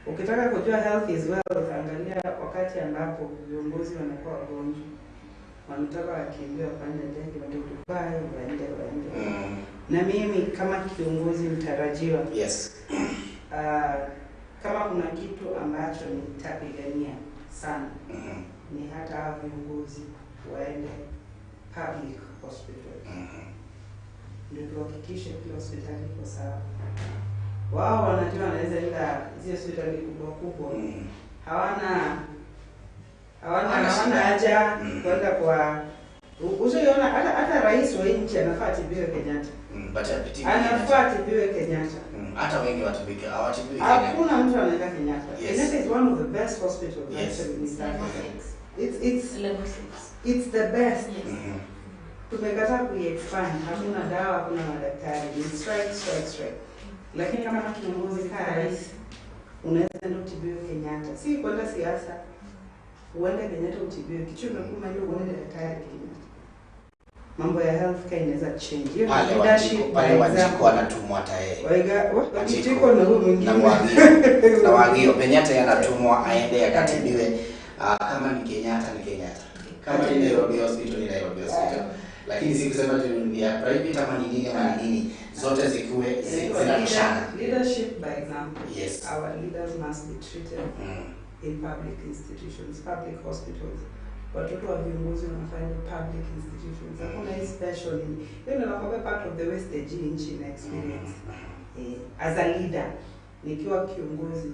Ukitaka kujua health is wealth, angalia wakati ambapo viongozi wanakuwa wagonjwa. Wanataka wakimbia kufanya ndege wa Dubai waende. Na mimi kama kiongozi mtarajiwa, yes, kama kuna kitu ambacho nitapigania sana, ni hata viongozi waende public hospitals. Ndio tuhakikishe kila hospitali iko sawa. Wao wanajua wanaweza enda hizo hospitali kubwa. Hawana haja kwenda kwa usiona hata rais wa nchi anafaa atibiwe Kenyatta. Anafaa atibiwe Kenyatta. Hata wengi watibike hawatibiwi Kenyatta. Hakuna mtu anaenda Kenyatta. Kenyatta is one of the best hospitals actually in South Africa. It's the best. Tumekataa kuiexpand. Hakuna dawa, hakuna madaktari. Ni strike. Lakini kama kiongozi kama rais, unaweza enda utibiwe Kenyatta. Si kwenda siasa. Uende Kenyatta utibiwe. Kichwa kimekuma hiyo uende daktari Kenyatta. Mambo ya healthcare inaweza change. Hiyo leadership pale Wanjiko anatumwa hata yeye. Wanjiko na huyo mwingine. Na Wangio Kenyatta anatumwa aende akatibiwe. Kama ni Kenyatta. Kama ni Nairobi Hospital ni Nairobi Hospital. Lakini si kusema ni ya private ama ni nini, zote zikuwe zinatoshana. Leadership by example. Yes. Our leaders must be treated in public institutions, public hospitals. Watoto wa viongozi wanafanya public institutions. Hakuna hii special nini. Hiyo ndio nakwambia part of the wastage nchi na experience. As a leader, nikiwa kiongozi,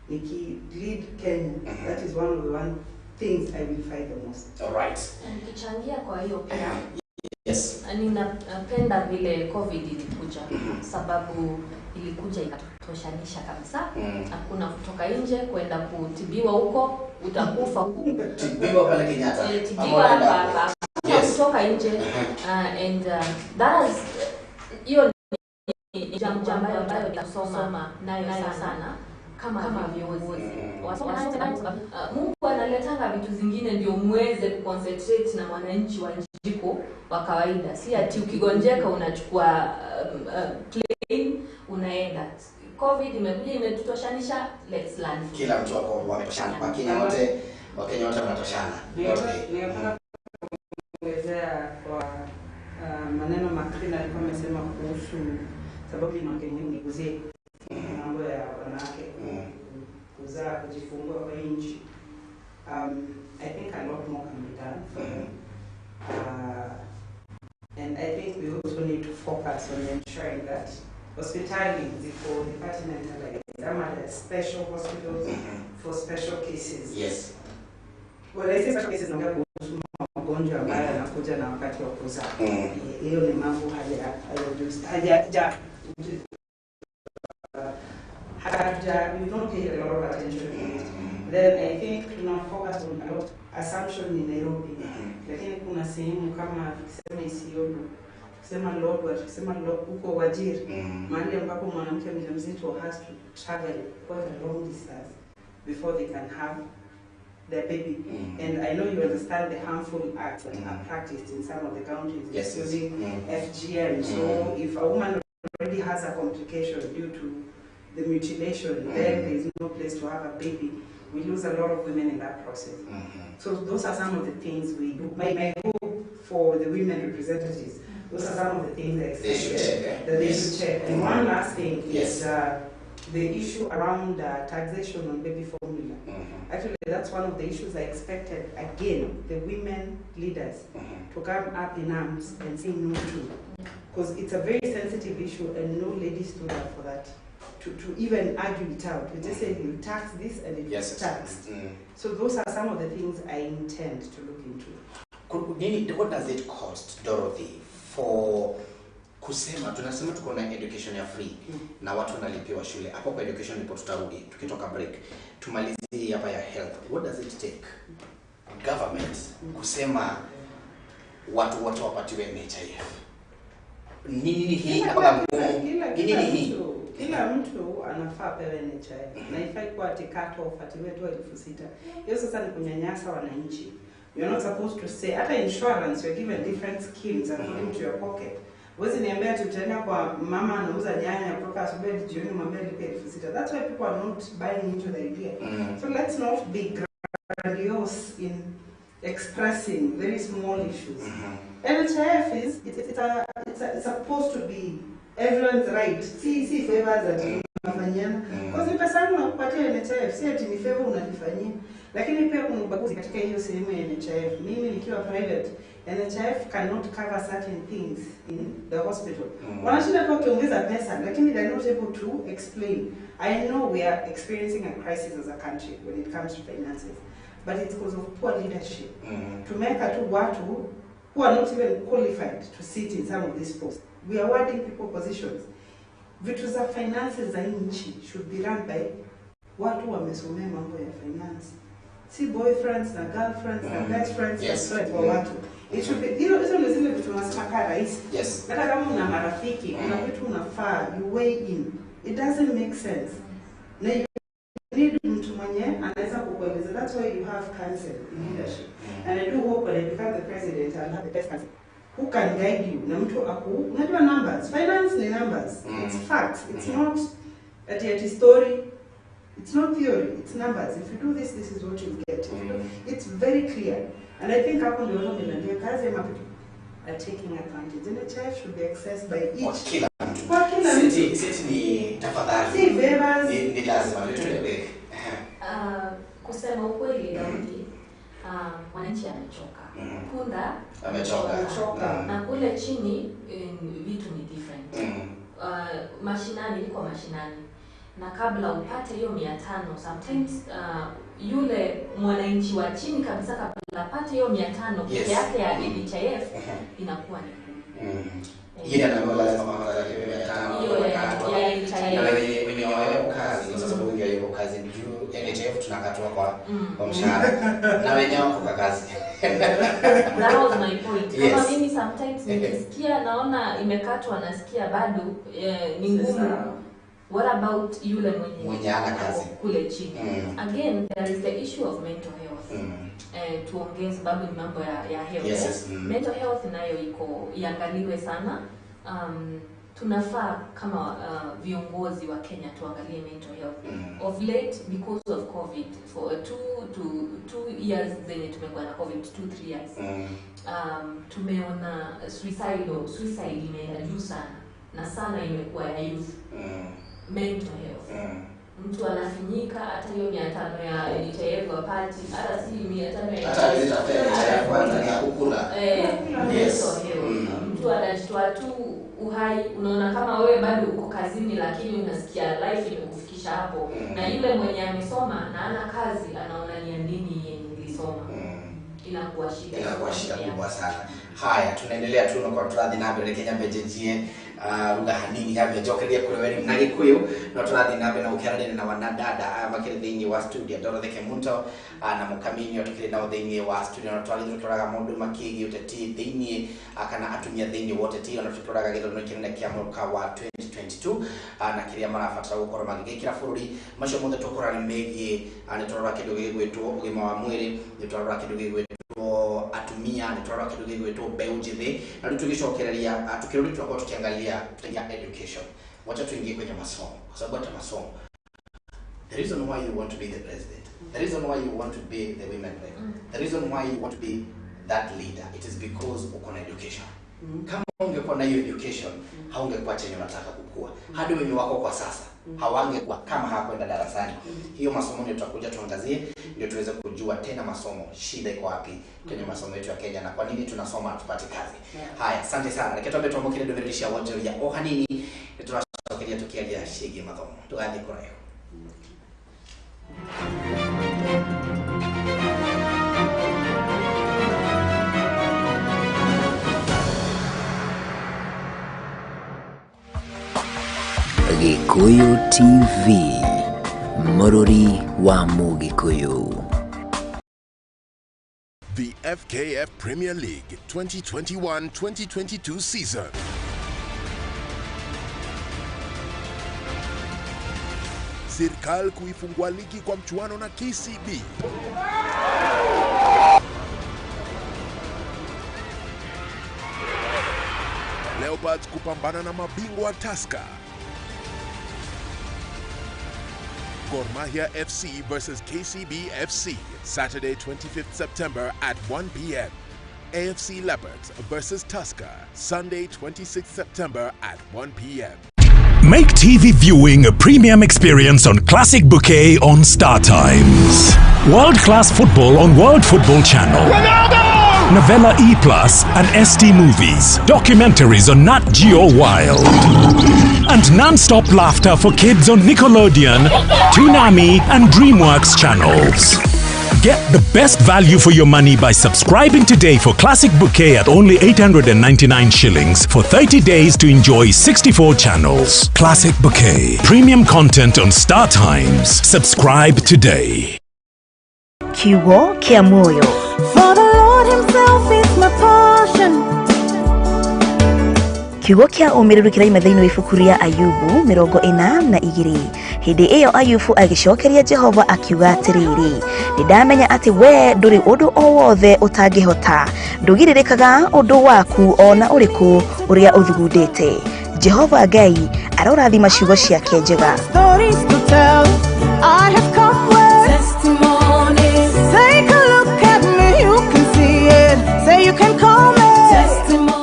lead Kenya, that is one of the things I will fight the most. All right. Nikichangia kwa hiyo pia. Yes. Ninapenda vile COVID ilikuja, sababu ilikuja ikatoshanisha kabisa. Hakuna kutoka nje kwenda kutibiwa huko, utakufa huko. Tibiwa pale Kenyatta. Tibiwa hapa. Kutoka nje. And that is hiyo ni jambo ambayo tunasoma nayo sana. Kama viongozi Mungu analetanga vitu zingine ndio muweze kuconcentrate na wananchi wa Njiko wa kawaida. Si ati ukigonjeka unachukua plane unaenda. COVID imekuja imetutoshanisha, let's learn. Kila mtu wako wametoshana. Wakenya wote wanatoshana. Ningependa kuelezea kwa maneno Makrina alikuwa amesema kuhusu sababu ni Kenya niguzie mambo ya wanawake kuzaa kujifungua kwa nchi. I think a lot more can be done. And I think we also need to focus on ensuring that hospitals for departmental special hospitals for special cases. Yes. Well, I say special cases naongea kuhusu magonjwa ambayo yanakuja na wakati wa kuzaa. Hiyo ni mambo we don't pay a lot of attention to it. Then I think focus on a lot assumption in Nairobi. Lakini kuna sehemu kama kusema Isiolo, kusema Lodwar, kusema huko Wajir, mahali ambapo mwanamke mjamzito has to travel quite a long distance before they can have their baby. And I know you understand the harmful acts that are practiced in some of the counties, including FGM. So if a woman already has a complication due to the mutilation, then there is no place to have a baby. We lose a lot of women in that process. So those are some of the things we do. My hope for the women representatives, those are some of the things that they should check. And one last thing is the issue around taxation on baby formula. Actually, that's one of the issues I expected, again, the women leaders to come up in arms and say no to. Because it's a very sensitive issue and no lady stood up for that. To even argue it out. We just say you tax this and it's taxed. So those are some of the things I intend to look into. What does it cost, Dorothy, for kusema tunasema tuko na education ya free na watu wanalipiwa shule. Hapo kwa education ndipo tutarudi tukitoka break. Tumalizie hapa ya health. What does it take government kusema watu wote wapatiwe NHIF? Nini hii hapa kila mtu anafaa pewe NHIF. Na ifai kwa cut off ati wetu 6,000. Hiyo sasa ni kunyanyasa wananchi. You're not supposed to say, hata insurance, you're given different schemes according to your pocket. Wezi niambia tutaenda kwa mama anauza nyanya kutoka asubuhi jioni mwambie lipe 6,000. That's why people are not buying into the idea. So let's not be grandiose in expressing very small issues. NHIF is it's supposed to be everyone's right. See favors that unafanyana. Because ni pesa yangu nakupatia NHIF, si ati ni favor unanifanyia. Lakini pia kuna ubaguzi katika hiyo sehemu ya NHIF. Mimi nikiwa private, NHIF cannot cover certain things in the hospital. Wanashinda tu wakiongeza pesa, lakini they're not able to explain. I know we are experiencing a crisis as a country when it comes to finances, but it's because of poor leadership. Tumeka tu watu who are not even qualified to sit in some of these posts. We are awarding people positions. Vitu za finances za nchi should be run by watu wamesomea mambo ya finance. Si boyfriends na girlfriends na best friends na kwa watu. It should be, hizo ndio zile vitu tunasema kama rais. Hata kama una marafiki, kuna vitu unafaa, you weigh in. It doesn't make sense. Na you need mtu mwenye anaweza kukueleza. That's why you have counsel in leadership. And I do hope when I become the president, I'll have the best counsel who can guide you. Na mtu unajua numbers. Finance ni numbers. It's facts. It's not a story. It's not theory, it's numbers. If you do this, this is what you get. It's very clear. And I think hapo ndio ndio kazi ya mapitu are taking advantage. And the child should be accessed by each. Kwa kila mtu. Sisi ni tafadhali. Si favors. Ni lazima tuelewe. Kusema ukweli Daudi, wananchi amechoka. Punda amechoka. Na kule chini vitu ni different. Mashinani liko mashinani. Na kabla upate hiyo 500 sometimes yule mwananchi wa chini kabisa kabla apate hiyo 500 peke yake ya NHIF inakuwa ni yeye anaona lazima kwanza hiyo 500 hiyo ya NHIF na wenye wao kazi kwa sababu wengi wao kazi juu NHIF tunakatwa kwa mshahara na wenye wako kwa kazi. That was my point. Kama mimi sometimes nikisikia naona imekatwa nasikia bado ni ngumu. What about yule mwenye ana kazi kule chini? Again, there is the issue of mental health. Tuongeze sababu ni mambo ya health. Mental health nayo iko iangaliwe sana. Tunafaa kama viongozi wa Kenya tuangalie mental health. Of late, because of COVID, for 2 years zenye tumekuwa na COVID, 2-3 years. Tumeona suicide imeenda juu sana imekuwa ya youth. Mental health. Mtu anafinyika hata hiyo 500 ya NHIF wapati, hata si 500 ya hata ile tafadhali kwanza ya kukula. Mtu anajitoa tu uhai, unaona kama wewe bado uko kazini lakini unasikia life imekufikisha hapo. Na yule mwenye amesoma na ana kazi anaona ni nini yenye nilisoma. Inakuwa shida kubwa sana. Haya, tunaendelea tu kwa turadhi na mbele Kenya mbejejie lugha hanini havyo jokeria kuleweni na Gikuyu na turadhi na mbele na ukiarani na wanadada makiri thini wa studio Dorothy Kemunto na mukamini otukiri na thini wa studio na turadhi turaga mundu makigi uteti thini kana atumia thini wote ti na turaga githomo kinene kia mwaka wa 2022 na kiria marafatara gukora magigikira bururi macio mothe tukorana megie ni turora kindu gigwitwo ugima wa mwiri ni turora kindu gigwitwo atumia ni turora kindu gigwitwo mbeu njithi na tugicokereria tukirudi tutakuwa tukiangalia education. Wacha tuingie kwenye masomo kwa sababu hata masomo, the reason why you want to be the president, the reason why you want to be the women rep, the reason why you want to be that leader, it is because uko na education. Kama ungekuwa na hiyo education, haungekuwa chenye unataka kukua. Hadi wenye wako kwa sasa hawangekuwa kama hawakwenda darasani. Hiyo masomo ndio tutakuja tuangazie, ndio tuweze kujua tena masomo shida iko wapi kwenye masomo yetu ya Kenya na kwa nini tunasoma tupate kazi. Haya, asante sana. Reketa beto mokile domerisha wote ya ohanini tunashokeria tukialia shigi masomo. Tuanze kwa leo. Gikuyu TV, Mururi wa Mugikuyu. The FKF Premier League 2021-2022 season. Serikali kuifungua ligi kwa mchuano na KCB. Leopards kupambana na mabingwa Tusker. Gor Mahia FC versus KCB FC, Saturday 25th September at 1 p.m. AFC Leopards versus Tusker, Sunday 26th September at 1 p.m. Make TV viewing a premium experience on Classic Bouquet on Star Times. World-class football on World Football Channel. Ronaldo! Novella E+, and ST Movies. Documentaries on Nat Geo Wild. And non-stop laughter for kids on Nickelodeon, Toonami, and DreamWorks channels. Get the best value for your money by subscribing today for Classic Bouquet at only 899 shillings for 30 days to enjoy 64 channels. Classic Bouquet. Premium content on Star Times. Subscribe today. Kiwo kia moyo. For the Lord himself is my portion. Kiugo kia umiru kiraima thiini wa ibuku ria Ayubu 42. Hindi iyo Ayubu agicokeria Jehova akiuga atiriri, nindamenya ati we nduri undu o wothe utangihota, ndugiririkaga undu waku ona uriku uria uthugundite. Jehova Ngai arorathima ciugo ciake njega. Stories to tell, I have come with testimonies. Take a look at me, you can see it. Say you can call me testimony.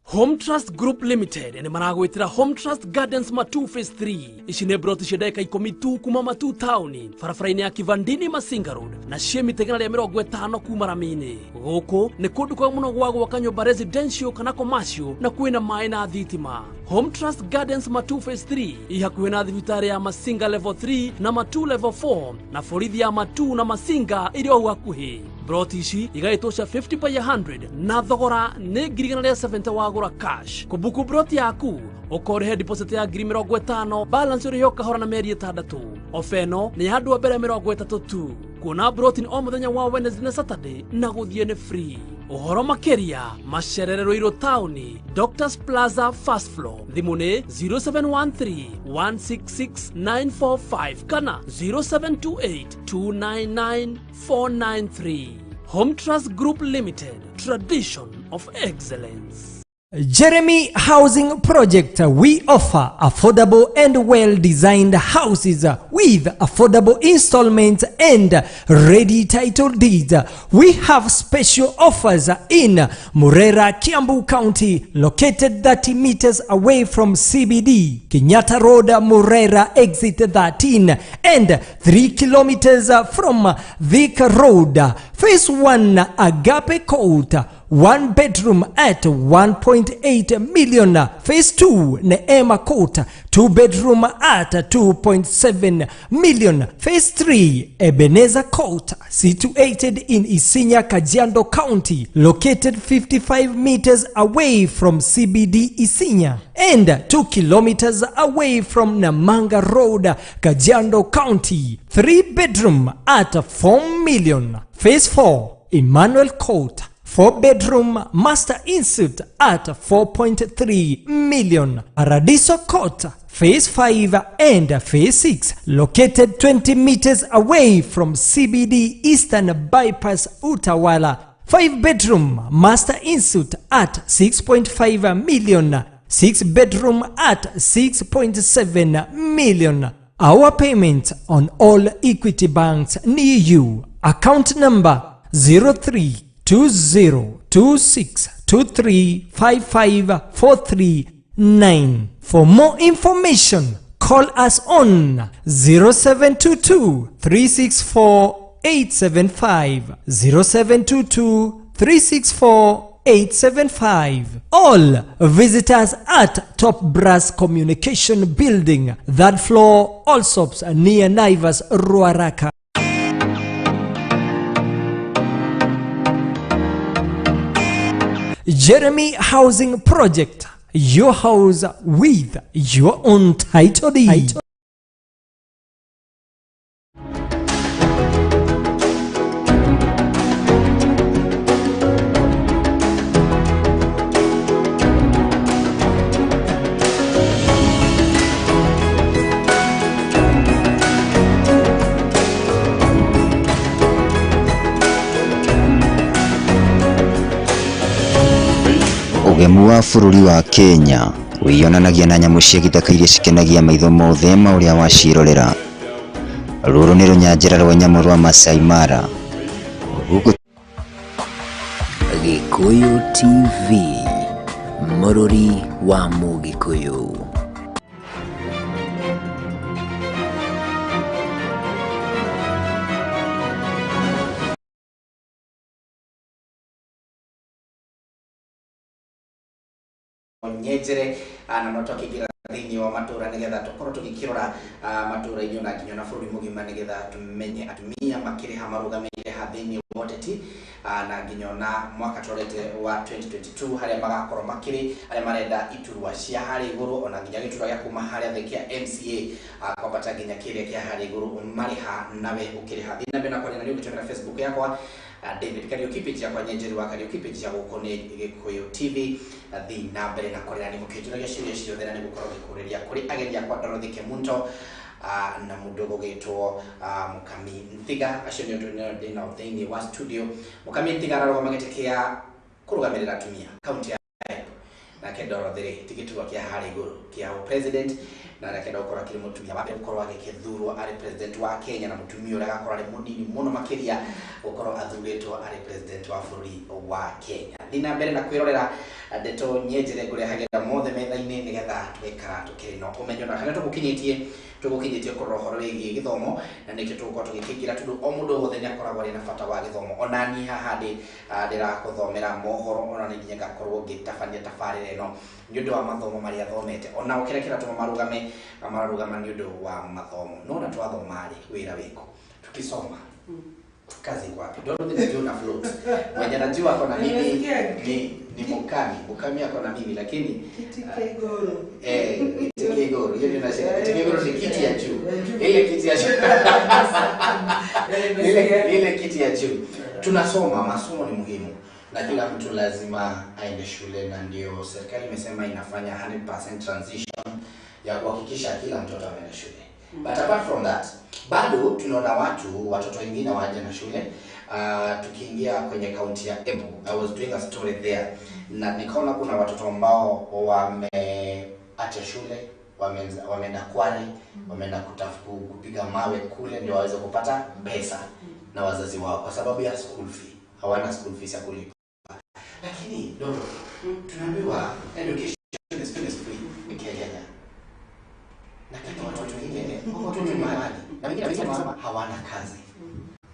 Home Trust Group Limited ene maragwitira Home Trust Gardens Matu Phase 3 ishine broti shedeka 12 kuma Matu Town farafaraini ya Kivandini Masinga Road na shemi tegana ya 50 kuma Ramini. Goko ne kundu kwa muno gwa gwaka nyumba residential kana commercial na kuina mai na thitima. Home Trust Gardens Matu Phase 3 ihakuwe na thibitari ya Masinga Level 3 na Matu Level 4 na forithi ya Matu na Masinga iri o hakuhi. Broti ici igaitosha 50 by 100 na thogora ne girigana ria 70 wagura cash. Kubuku broti yaku ukorehe deposit ya 50 balance uri yoka hora na meri 6. Ofeno ni handu wa mbere 30 tu. Kuna broti ni o muthenya wa Wednesday na Saturday na guthie ne free. Uhoro makeria macererero iro tauni Doctors Plaza first floor thimune 0713 166 945 kana 0728 299 493. Home Trust Group Limited, tradition of excellence. Jeremy Housing Project, we offer affordable and well-designed houses with affordable installments and ready title deeds. We have special offers in Murera, Kiambu County, located 30 meters away from CBD, Kenyatta Road, Murera, exit 13, and 3 kilometers from Thika Road. Phase 1, Agape Court, 1 bedroom at 1.8 million. Phase 2, Neema Court, 2 bedroom at 2.7 million. Phase 3, Ebenezer Court, situated in Isinya, Kajiado County, located 55 meters away from CBD Isinya and 2 kilometers away from Namanga Road, Kajiado County. 3 bedroom at 4 million. Phase 4, Emmanuel Court, 4 bedroom master insuite at 4.3 million. Paradiso Court, Phase 5 and Phase 6, located 20 meters away from CBD Eastern Bypass, Utawala. 5 bedroom master insuite at 6.5 million. 6 bedroom at 6.7 million. Our payment on all Equity banks near you. Account number 032026235549. For more information, call us on 0722-364-875, 0722-364-875. All visitors at Top Brass Communication Building, third floor, Allsops near Naivas, Ruaraka. Jeremy Housing Project, your house with your own title deed. Ugemu wa bũrũri wa Kenya wĩyonanagia na nyamũ cia gĩthaka iria cikenagia maitho mothe ma ũrĩa wacirorera. Rũrũ nĩ rũnyanjĩra rwa nyamũ rwa Masai Mara. Gikuyu TV, mũrũri wa Mũgĩkũyũ. Nyejere na no twakigira thini wa matura nigetha tukorwo tugikirora matura inyo na nginya na bũrũri mũgima nigetha tumenye atumia makiriha marugamire ha thini wa ũteti na nginya na mwaka tũrete wa 2022 haria magakorwo makiri haria marenda iturwa cia harĩ igũrũ ona nginya gĩturwa gĩa kuma harĩa thĩ kĩa MCA kwambata nginya kĩrĩa kĩa harĩ igũrũ marĩha nawe ũkĩrĩha thina mbere na kwarĩra nĩ ũgĩtũmĩra Facebook yakwa David Kariuki page yakwa Nyejeri wa Kariuki page ya gũkũ nĩ Gĩkũyũ TV thi na mbere na kwarĩra nĩ mũkĩnjũragia ciũria ciothe na nĩ gũkorwo gĩkũrĩria kũrĩ ageni akwa Dorothy Kemunto na mũndũ gũgĩtwo Mũkami Nthiga acio nĩ ũndũ ndĩ nao thĩinĩ wa studio. Mũkami Nthiga ararũgama gĩtĩ kĩa kũrũgamĩrĩra atumia kaunti ya Embu nake Dorothy tigĩturwa kĩa harĩ igũrũ kĩa president na rakenda gũkorwo akĩrĩ mũtumia wa mbere gũkorwo agĩgĩthurwo arĩ president wa Kenya na mũtumia ũrĩa agakorwo arĩ mũnini mũno makĩria gũkorwo athurĩtwo arĩ president wa bũrũri wa Kenya. Thiĩ na mbere na kwĩrorera Ndeto Nyejere ngũrehagĩra mothe metha-inĩ nĩgetha tũgaikara tũkĩrĩ na ũmenyo na harĩa tũgũkinyĩtie kũrora ũhoro wĩgiĩ gĩthomo na nĩkĩo tũgũkorwo tũgĩkĩingĩra tondũ o mũndũ wothe nĩ akoragwo arĩ na bata wa gĩthomo. Ona niĩ haha ndĩrakũthomera mohoro ona nĩ nginya ngakorwo ngĩtabania tabarĩra ĩno nĩ ũndũ wa mathomo marĩa thomete ona ũkĩrekera tũma mararugama nĩ ũndũ wa mathomo no na twathoma-rĩ wĩra wĩkũ tukisoma kazi wapi? Dorothy ndio na float mwenye najua kona mimi ni Mukami ako na mimi lakini kiti kigoro kiti kigoro hiyo ndio nasema kiti kigoro ni kiti ya juu ile kiti ya juu ile kiti ya juu. Tunasoma, masomo ni muhimu na kila mtu lazima aende shule na ndio serikali imesema inafanya 100% transition ya kuhakikisha kila mtoto anaenda shule. But apart from that, bado tunaona watoto wengine waje na shule. Tukiingia kwenye kaunti ya Embu, I was doing a story there na nikaona kuna watoto ambao wameacha shule, wameenda Kwale, wameenda kupiga mawe kule ndio waweze kupata pesa na wazazi wao kwa sababu ya school fee. Hawana school fees ya kulipa. Lakini ndio tunaambiwa education is free in Kenya. Na kama watoto wengine wako mahali na wengine wanasema hawana kazi.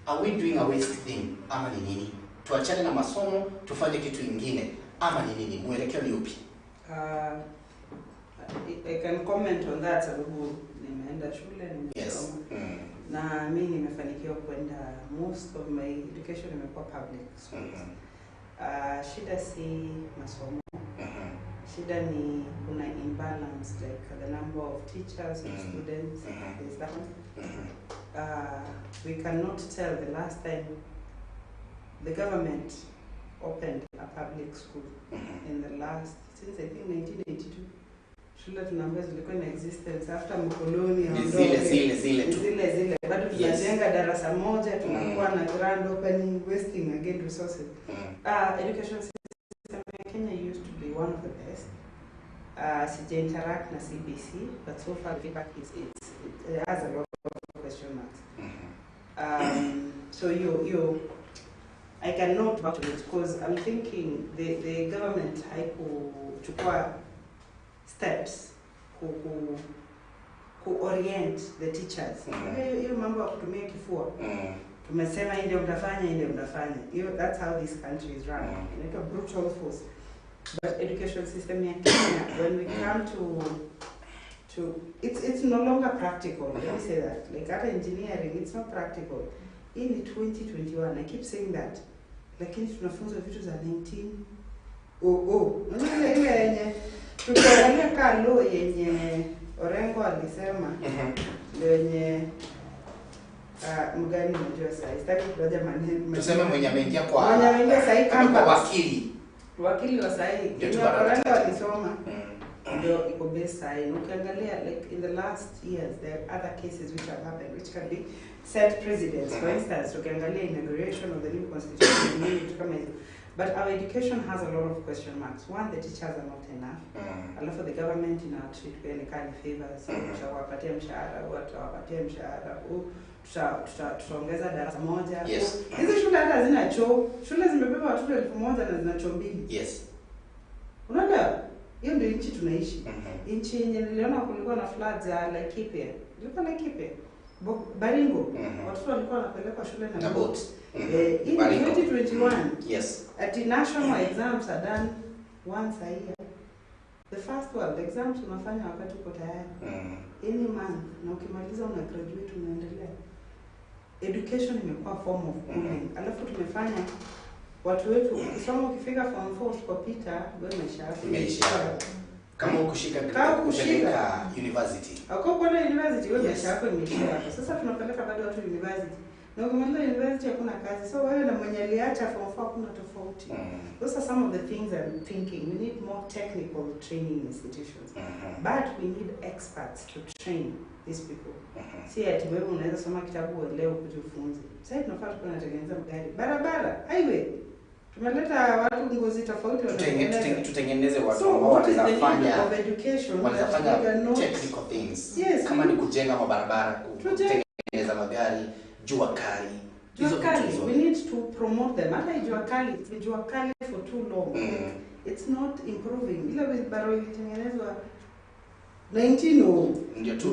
Are we doing a waste thing ama ni nini? Tuachane na masomo tufanye kitu kingine ama ni nini? Mwelekeo ni upi? I can comment on that sababu nimeenda shule nimesoma. Na mimi nimefanikiwa kwenda most of my education imekuwa public schools. Shida si masomo. Shida ni kuna imbalance like the number of teachers and students is that we cannot tell the last time the government opened a public school in the last since I think 1982. Shule tunaambiwa zilikuwa in existence after mkoloni zile bado tunajenga darasa moja tunakuwa na grand opening wasting again resources. Education system in Kenya used to be one of the best. Sija interact na CBC but so far the feedback is it has a lot of question marks. So I cannot vouch for it because I'm thinking the government haikuchukua steps orient the teachers. Hiyo mambo ya kutumia kifua. Tumesema ndio mtafanya. That's how this country is run. It's a brutal force. But education system in Kenya, when we come to it's no longer practical. Let me say that. Like at engineering, it's not practical. In 2021, I keep saying that. Lakini tunafunza vitu za 19 Unajua ile yenye tukiangalia kalo yenye Orengo alisema yenye mgani mjua sasa. Sitaki kutaja maneno. Tuseme mwenye ameingia kwa kama wakili wa sahi. Orengo alisoma ndio iko base sahi. Ukiangalia like in the last years there are other cases which have happened which can be set precedents. For instance, ukiangalia inauguration of the new constitution But our education has a lot of question marks. One, the teachers are not enough. Alafu the government treat any kind of favors. Tutawapatia mshahara, tutawapatia mshahara, tutaongeza darasa moja. Yes. Hizi shule hata hazina choo. Shule zimebeba watoto 1000 na zina choo 2. Yes. Unaona? Hiyo ndio nchi tunaishi. Nchi yenye niliona kulikuwa na floods ya Laikipia. Ilikuwa Laikipia. Baringo. Watoto walikuwa wanapelekwa shule na boat. In 2021. Yes. At the national exams are done once a year. The first world exams unafanya wakati uko tayari. Any month na ukimaliza una graduate unaendelea. Education imekuwa form of schooling. Alafu tumefanya watu wetu ukisoma ukifika form 4 usipopita wewe umesha kama ukushika university. Au kwa university wewe maisha yako imeisha. Sasa tunapeleka bado watu university. Na ukimaliza university hakuna kazi. So wewe na mwenye aliacha form 4 kuna tofauti. Those are some of the things I'm thinking. We need more technical training institutions. But we need experts to train these people. Si ati wewe unaweza soma kitabu leo kujifunza. Sasa tunafaa tunatengeneza magari. Barabara, highway. Tumeleta watu ngozi tofauti tutengeneze watu ambao wanafanya technical things. Yes. Kama ni kujenga mabarabara, kutengeneza magari, jua kali. We need to promote them. Hata jua kali for too long. It's not improving. Ile wheelbarrow ilitengenezwa 19 ndio tu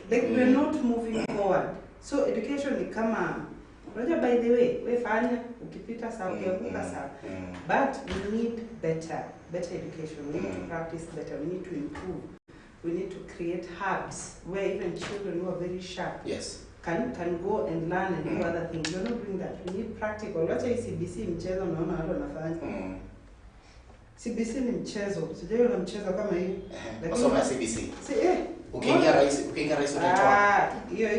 like we're not moving forward. So education ni kama by the way, we fanya ukipita sawa ukianguka sawa. But we need better education. We need to practice better. We need to improve. We need to create hubs where even children who are very sharp can go and learn and do other things. We're not doing that. We need practical. Wacha CBC mchezo unaona watu wanafanya. CBC ni mchezo. Sijaona mchezo kama hii. Masomo ya CBC. Ukiingia rais utaitoa. Hiyo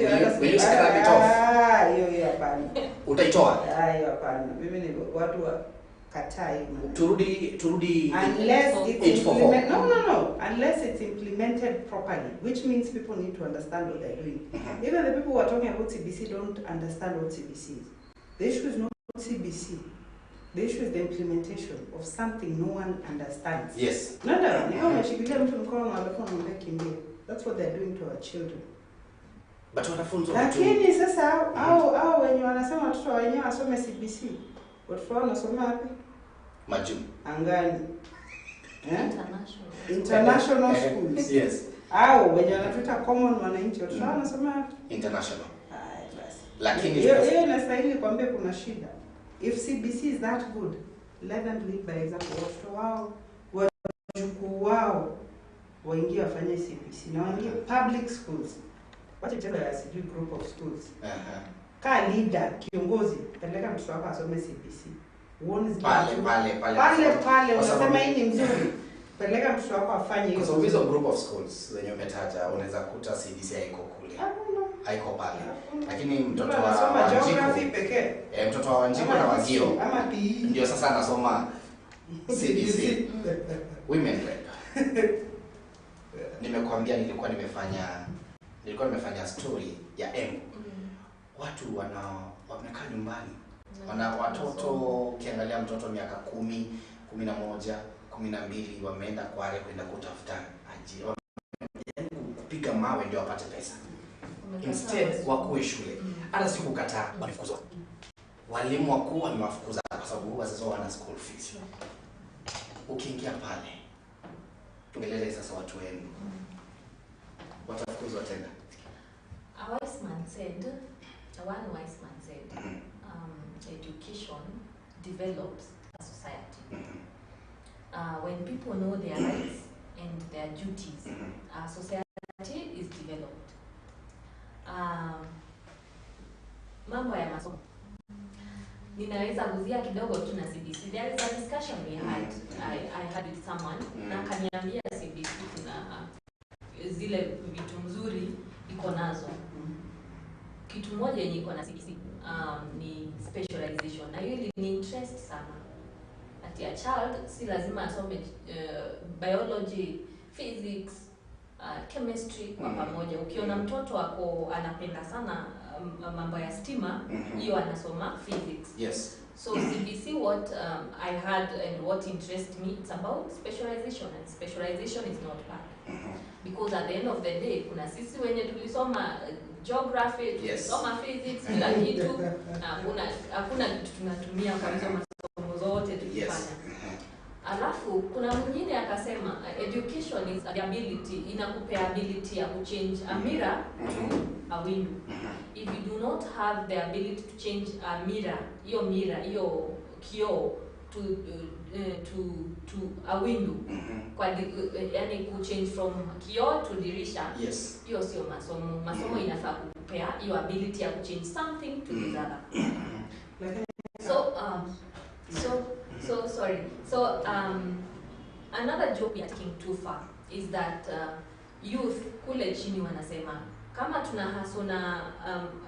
hapana. Utaitoa? Hiyo hapana. Mimi ni watu wa katai. Turudi unless it's implemented. No. Unless it's implemented properly, which means people need to understand what they're doing. Even the people who are talking about CBC don't understand what CBC is. The issue is not CBC. The issue is the implementation of something no one understands. Yes. Nada, ni kama shikilia mtu mkono alafu anamwambia kimbia. That's what they're doing to our children. But wanafunzi lakini sasa hao wenye wanasema watoto wenyewe wasome CBC. Watoto wao wanasoma wapi? Majuu. Angani. International schools. Yes. Wenye wanatuita common wananchi watoto wao wanasoma wapi? International. Basi. Lakini hiyo inastahili kuambia kuna shida. If CBC is that good, let them lead by example. Watoto wao, wajukuu wao waingie wafanye CBC na waingie public schools. Wacha mchezo ya CBC group of schools. Ka leader, kiongozi, peleka mtoto wako asome CBC. Uone pale unasema hii ni mzuri. Peleka mtoto wako afanye hiyo. Kwa sababu hizo group of schools zenye umetaja unaweza kuta CBC haiko kule. Haiko pale. Lakini mtoto wa geography pekee. Mtoto wa Wanjiko na Wagio ama PE ndio sasa anasoma CBC. Women rep. Nimekuambia nilikuwa nimefanya story ya M. Watu wamekaa nyumbani. Wana watoto, ukiangalia mtoto miaka 10, 11, 12 wameenda Kwale kwenda kutafuta ajira. Kupiga mawe ndio wapate pesa. Instead wakuwe shule. Hata si kukataa, walifukuzwa. Walimu wakuu wamewafukuza kwa sababu wazazi wao wana school fees. Ukiingia pale, tumelele sasa watu wenu. Watafukuzwa tena. One wise man said, education develops a society. When people know their rights and their duties, a society is developed. Mambo ya masomo. Ninaweza guzia kidogo tu na CBC. There is a discussion we had. I had with someone na kaniambia CBC kuna zile vitu nzuri iko nazo. Kitu moja yenye iko na CBC ni specialization. Na hiyo ni interest sana. Ati a child si lazima asome biology, physics, chemistry kwa pamoja. Ukiona mtoto wako anapenda sana mambo ya stima, hiyo anasoma physics. Yes. So CBC, what I had and what interests me, it's about specialization, and specialization is not bad. Because at the end of the day, kuna sisi wenye tulisoma geography, tulisoma physics, kila kitu, hakuna kitu tunatumia kwa hizo masomo zote tukifanya. Alafu kuna mwingine akasema education is the ability, inakupea ability ya kuchange a mirror to a window. If you do not have the ability to change a mirror, hiyo kioo to a window, kwa yani ku change from kioo to dirisha, hiyo sio masomo. Masomo inafaa kukupea hiyo ability ya kuchange something to this other. So another joke we are taking too far is that youth kule chini wanasema kama tunahasona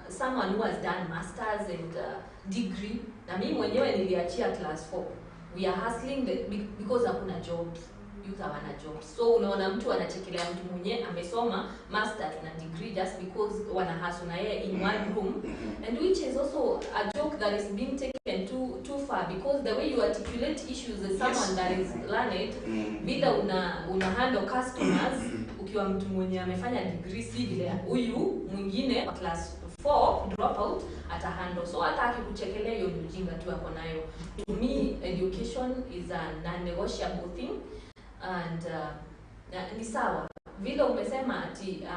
someone who has done masters and degree, na mimi mwenyewe niliachia class 4, we are hustling because hakuna jobs, youth hawana jobs. So unaona mtu anachekelea mtu mwenye amesoma master na degree just because wanahasona yeye in one room, and which is also a joke that is being taken too far, because the way you articulate issues as someone that is learned, bila una handle customers ukiwa mtu mwenye amefanya degree, si vile huyu mwingine wa class 4 drop out ata handle. So hata akikuchekelea hiyo ujinga tu yako nayo. To me, education is a non-negotiable thing, and ni sawa vile umesema ati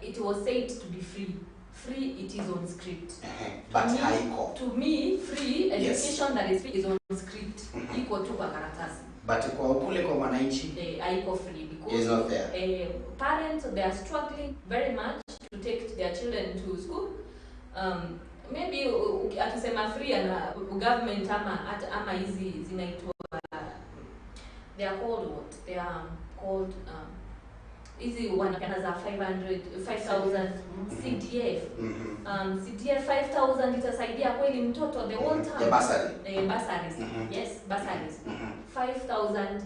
it was said to be free it is on script. But to me free education that is free is on script, iko tu kwa karatasi. But kwa kule kwa wananchi haiko free because is not there. Parents, they are struggling very much to take their children to school. Maybe akisema free na government ama hizi zinaitwa they are called what? They are called easy one za 5,000 CDF. CDF 5,000 itasaidia kweli mtoto the whole time. Bursaries. Yes, bursaries. 5,000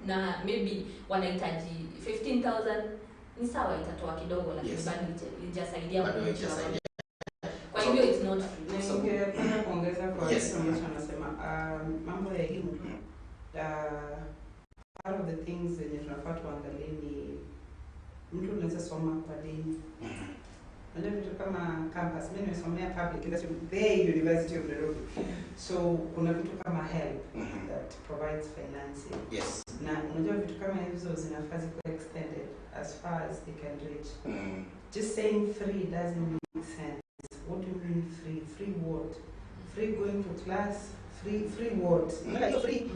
na maybe wanahitaji 15,000, ni sawa, itatoa kidogo, lakini bado itasaidia mtoto. Kwa hivyo it's not free. So kuna kuongeza kwa hizo mtu anasema mambo ya elimu, part of the things zenye tunafaa tuangalie ni mtu unaweza soma kwa dini. Unajua vitu kama campus, mimi nimesomea public industry, the University of Nairobi. So kuna vitu kama help that provides financing. Na unajua vitu kama hizo zinafaa zikuwe extended as far as they can reach. Just saying free doesn't make sense. What do you mean free? Free what? Free going to class? Free what? Like free.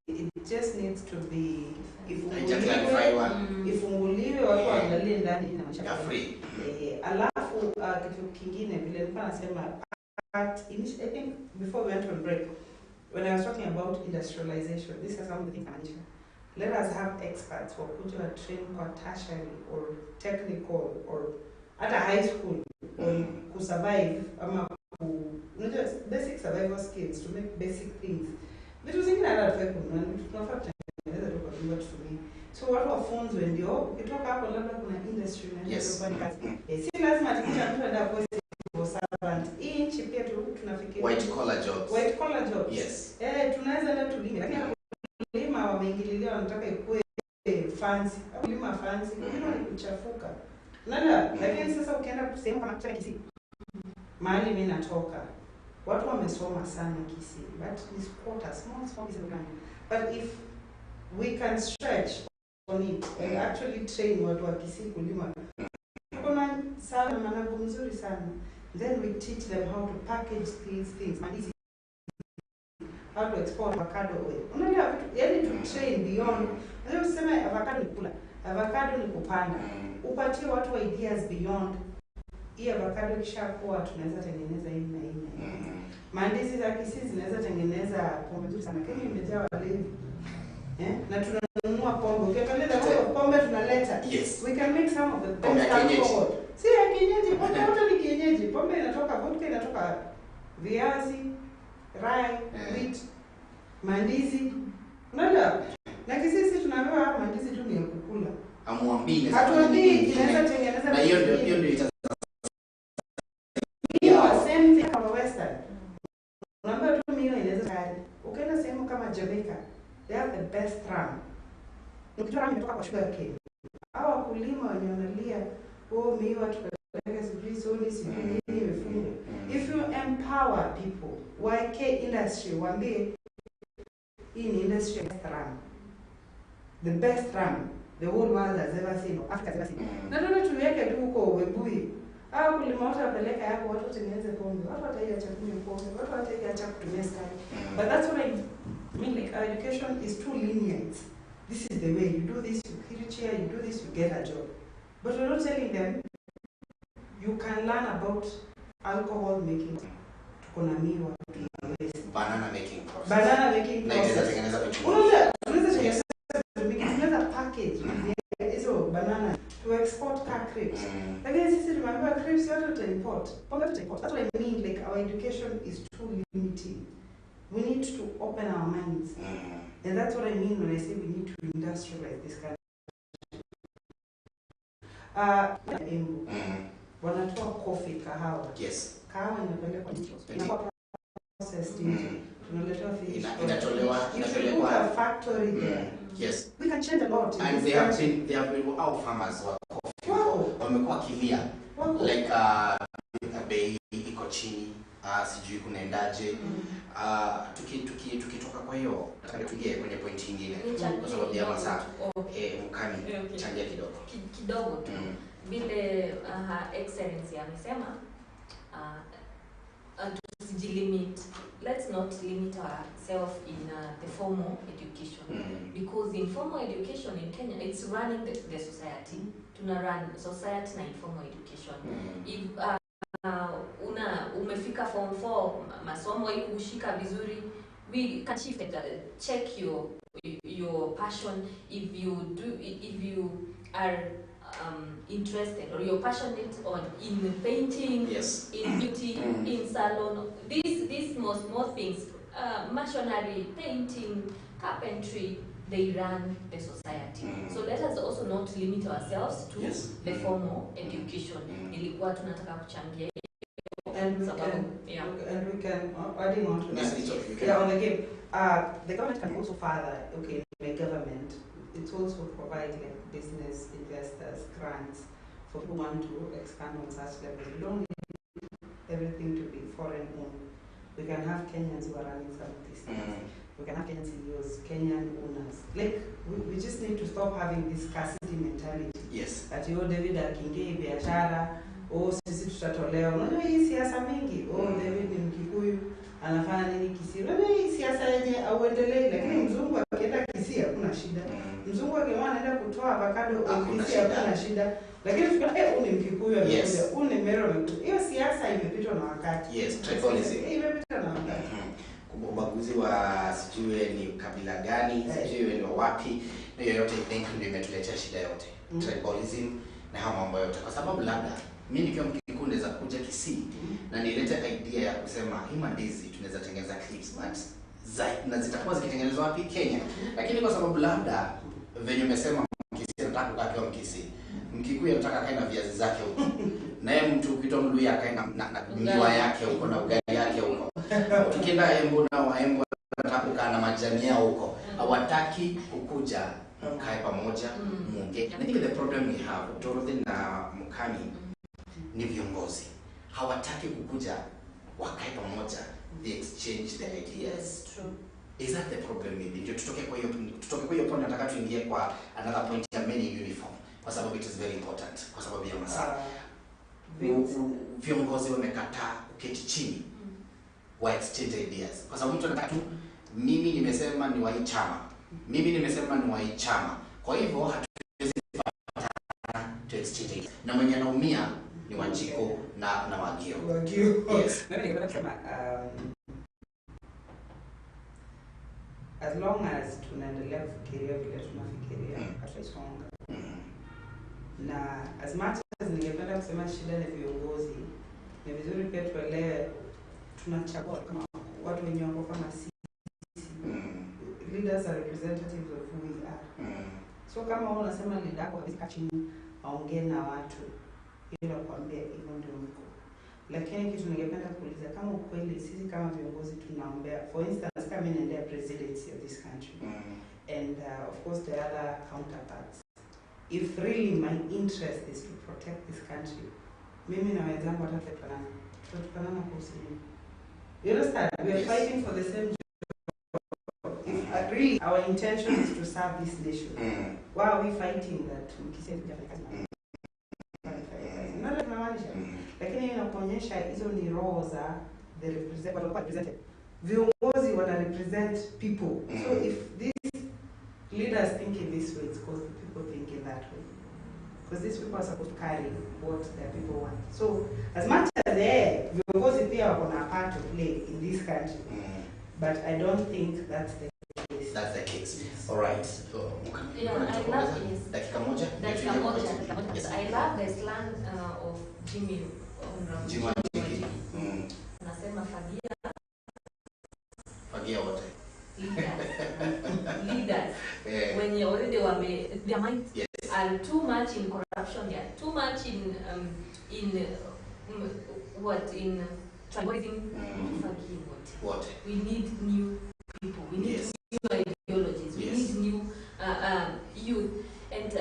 It just needs to be ifunguliwe watu waangalie ndani inamaanisha free. Alafu kitu kingine vile nilikuwa nasema I think before we went on break, when I was talking about industrialization, this is something I mentioned. Let us have experts who are trained for tertiary or technical or at a high school who survive basic survival skills to make basic things. It was in that so what are phones when you talk about industry and si lazima tukisha mtu enda kwa servant inchi pia tunafikiria white collar jobs. Tunaweza leo tulime, lakini kulima wameingililia wanataka ikue fancy, kulima fancy kulima ni kuchafuka nada. Lakini sasa ukienda kusema kama kutoka Kisii, mahali mimi natoka, watu wamesoma sana Kisii, but it's quite a small piece of land. But if we can stretch on it and actually train watu wa Kisii kulima, kuna sana manabu mzuri sana. Then we teach them how to package these things, how to export avocado oil. Unaelewa, yani to train beyond. Leo useme avocado ni kula, avocado ni kupanda. Upatie watu ideas beyond. Hii avocado kishakuwa tunaweza tengeneza hii na hii. Mandizi za Kisii zinaweza tengeneza pombe nzuri sana. Kenya imejaa walevi. Na tunanunua pombe. Ukiangalia pombe tunaleta. We can make some of the best alcohol. Si ya kienyeji, pombe yote ni kienyeji. Pombe inatoka vodka, inatoka viazi, rai, wheat, mandizi. Unaelewa? Na Kisii tunaambiwa mandizi tu ni ya kukula. Amwambie. Hatuambii inaweza tengeneza. Na hiyo ndio Ukienda sehemu kama Jamaica, they have the best rum. Ukitoa rum kutoka kwa sugar cane. Hawa wakulima wenye wanalia, miwa tukapeleka sijui soli sijui nini imefungwa. If you empower people, YK industry waambie hii ni industry best rum. The best rum the whole world has ever seen, or Africa has ever seen. Na ndio tuweke tu huko Webuye. Kulima watu wapeleka yako, watu watengeneze pombe, watu wataiacha kunywa pombe, watu wataiacha kutumia sukari. But that's what I mean, like our education is too lenient. This is the way, you do this, you hit here, you do this, you get a job. But we're not telling them, you can learn about alcohol making, tukonamiwa, banana making process. Banana making process. Unaweza package hizo banana to export car crepes. Lakini sisi tumeambiwa crepes yote to import. Pombe to import. That's what I mean, like our education is too limiting. We need to open our minds. And that's what I mean when I say we need to industrialize this country. Wanatoa coffee, kahawa. Yes. Kahawa inapelekwa inakuwa processed. Tunaletewa fish. Inatolewa a factory there. Yes. We can change a lot. And they have been out farmers who are coffee. Wow. Wamekuwa kilia. Wow. Like bei iko chini. Sijui kunaendaje. Tukitoka kwa hiyo nataka tuingie kwenye point nyingine kwa sababu ya masaa. Mkami changia kidogo tu. Vile excellency amesema limit. Let's not limit ourselves in the formal education, because informal education in Kenya, it's running the society. Tuna run society na informal education. If umefika form 4 masomo kushika vizuri, we can shift it, check your passion. If you are interested or you're passionate in painting, yes, in beauty, in salon, these more things, masonry, painting, carpentry, they run the society. So let us also not limit ourselves to the formal education. Ilikuwa tunataka kuchangia. And we can adding on to that. On the game, the government can also further. Okay, the government, it's also provide like business investors grants for people who want to expand on such levels. We don't need everything to be foreign owned. We can have Kenyans who are running some of these things. We can have Kenyan CEOs, Kenyan owners. Like we just need to stop having this scarcity mentality. Yes. That David akiingia biashara, sisi tutatolewa. Unajua hii siasa mingi. David ni Mkikuyu, anafanya nini Kisii. Unajua hii siasa yenye auendelee, lakini mzungu akienda Kisii hakuna shida. Mzungu akiamua anaenda kutoa avocado Kisii hakuna shida. Lakini tukiona ni Mkikuyu amekuja, ni Mero amekuja. Hiyo siasa imepitwa na wakati. Yes, tribalism. Imepitwa na wakati. Ubaguzi wa sijui ni kabila gani, sijui ni wapi, na yoyote ndio imetuletea shida yote. Tribalism na haya mambo yote. Kwa sababu labda mimi nikiwa Mkikuyu naweza kuja Kisii na nilete idea ya kusema hii mandizi tunaweza tengeneza clips, but na zitakuwa zikitengenezwa wapi? Kenya. Lakini kwa sababu labda venye umesema Mkisii anataka kukaa kwa Mkisii, Mkikuyu anataka kae na viazi zake huko, naye mtu ukitoa Mluya akae na miwa yake huko na ugali yake huko. Tukienda Embu na Waembu wanataka kukaa na majani yao huko, hawataki kukuja mkae pamoja muongee. I think the problem we have Dorothy na Mukami ni viongozi hawataki kukuja wakae pamoja, they exchange their ideas. True. Is that the problem? Maybe ndio tutoke kwa hiyo point, nataka tuingie kwa another point ya many uniform, kwa sababu it is very important, kwa sababu ya masaa. Viongozi wamekataa kuketi chini wa exchange ideas, kwa sababu mtu anataka tu mimi nimesema ni wa chama, mimi nimesema ni wa chama, kwa hivyo hatuwezi to exchange ideas. Na mwenye anaumia ni Wanjiko na Wagio. Yes. As long as tunaendelea kufikiria vile tunafikiria, hatutasonga. Na as much as ningependa kusema shida ni viongozi, ni vizuri pia tuelewe tunachagua kama watu wenye wako kama sisi. Leaders are representatives of who we are. So kama wewe unasema leader yako kabisa chini aongee na watu, ili wakwambie hivyo ndio mko. Lakini kitu ningependa kuuliza, kama ukweli sisi kama viongozi tunaombea, for instance come in and their presidency of this country. And of course the other counterparts. If really my interest is to protect this country, mimi na wenzangu tutafanana kuhusu nini? You understand? We are fighting for the same job. If really our intention is to serve this nation, why are we fighting that mkisema ndio tunamaanisha? Lakini inakuonyesha hizo ni roho za the represented. Viongozi wana represent people. So if these leaders think in this way, it's because the people think in that way. Because these people are supposed to carry what their people want. So as much as viongozi pia wako na part to play in this country, but I don't think that's the case. That's the case. Yes. All right. Yeah, I love this. Dakika moja. Yes. I love the slang of Jimmy. Nasema fagia wote. Leaders. When you already their minds are too much in corruption, they are too much in tribalism. What? We need new people. We need new ideologies. We need new youth. And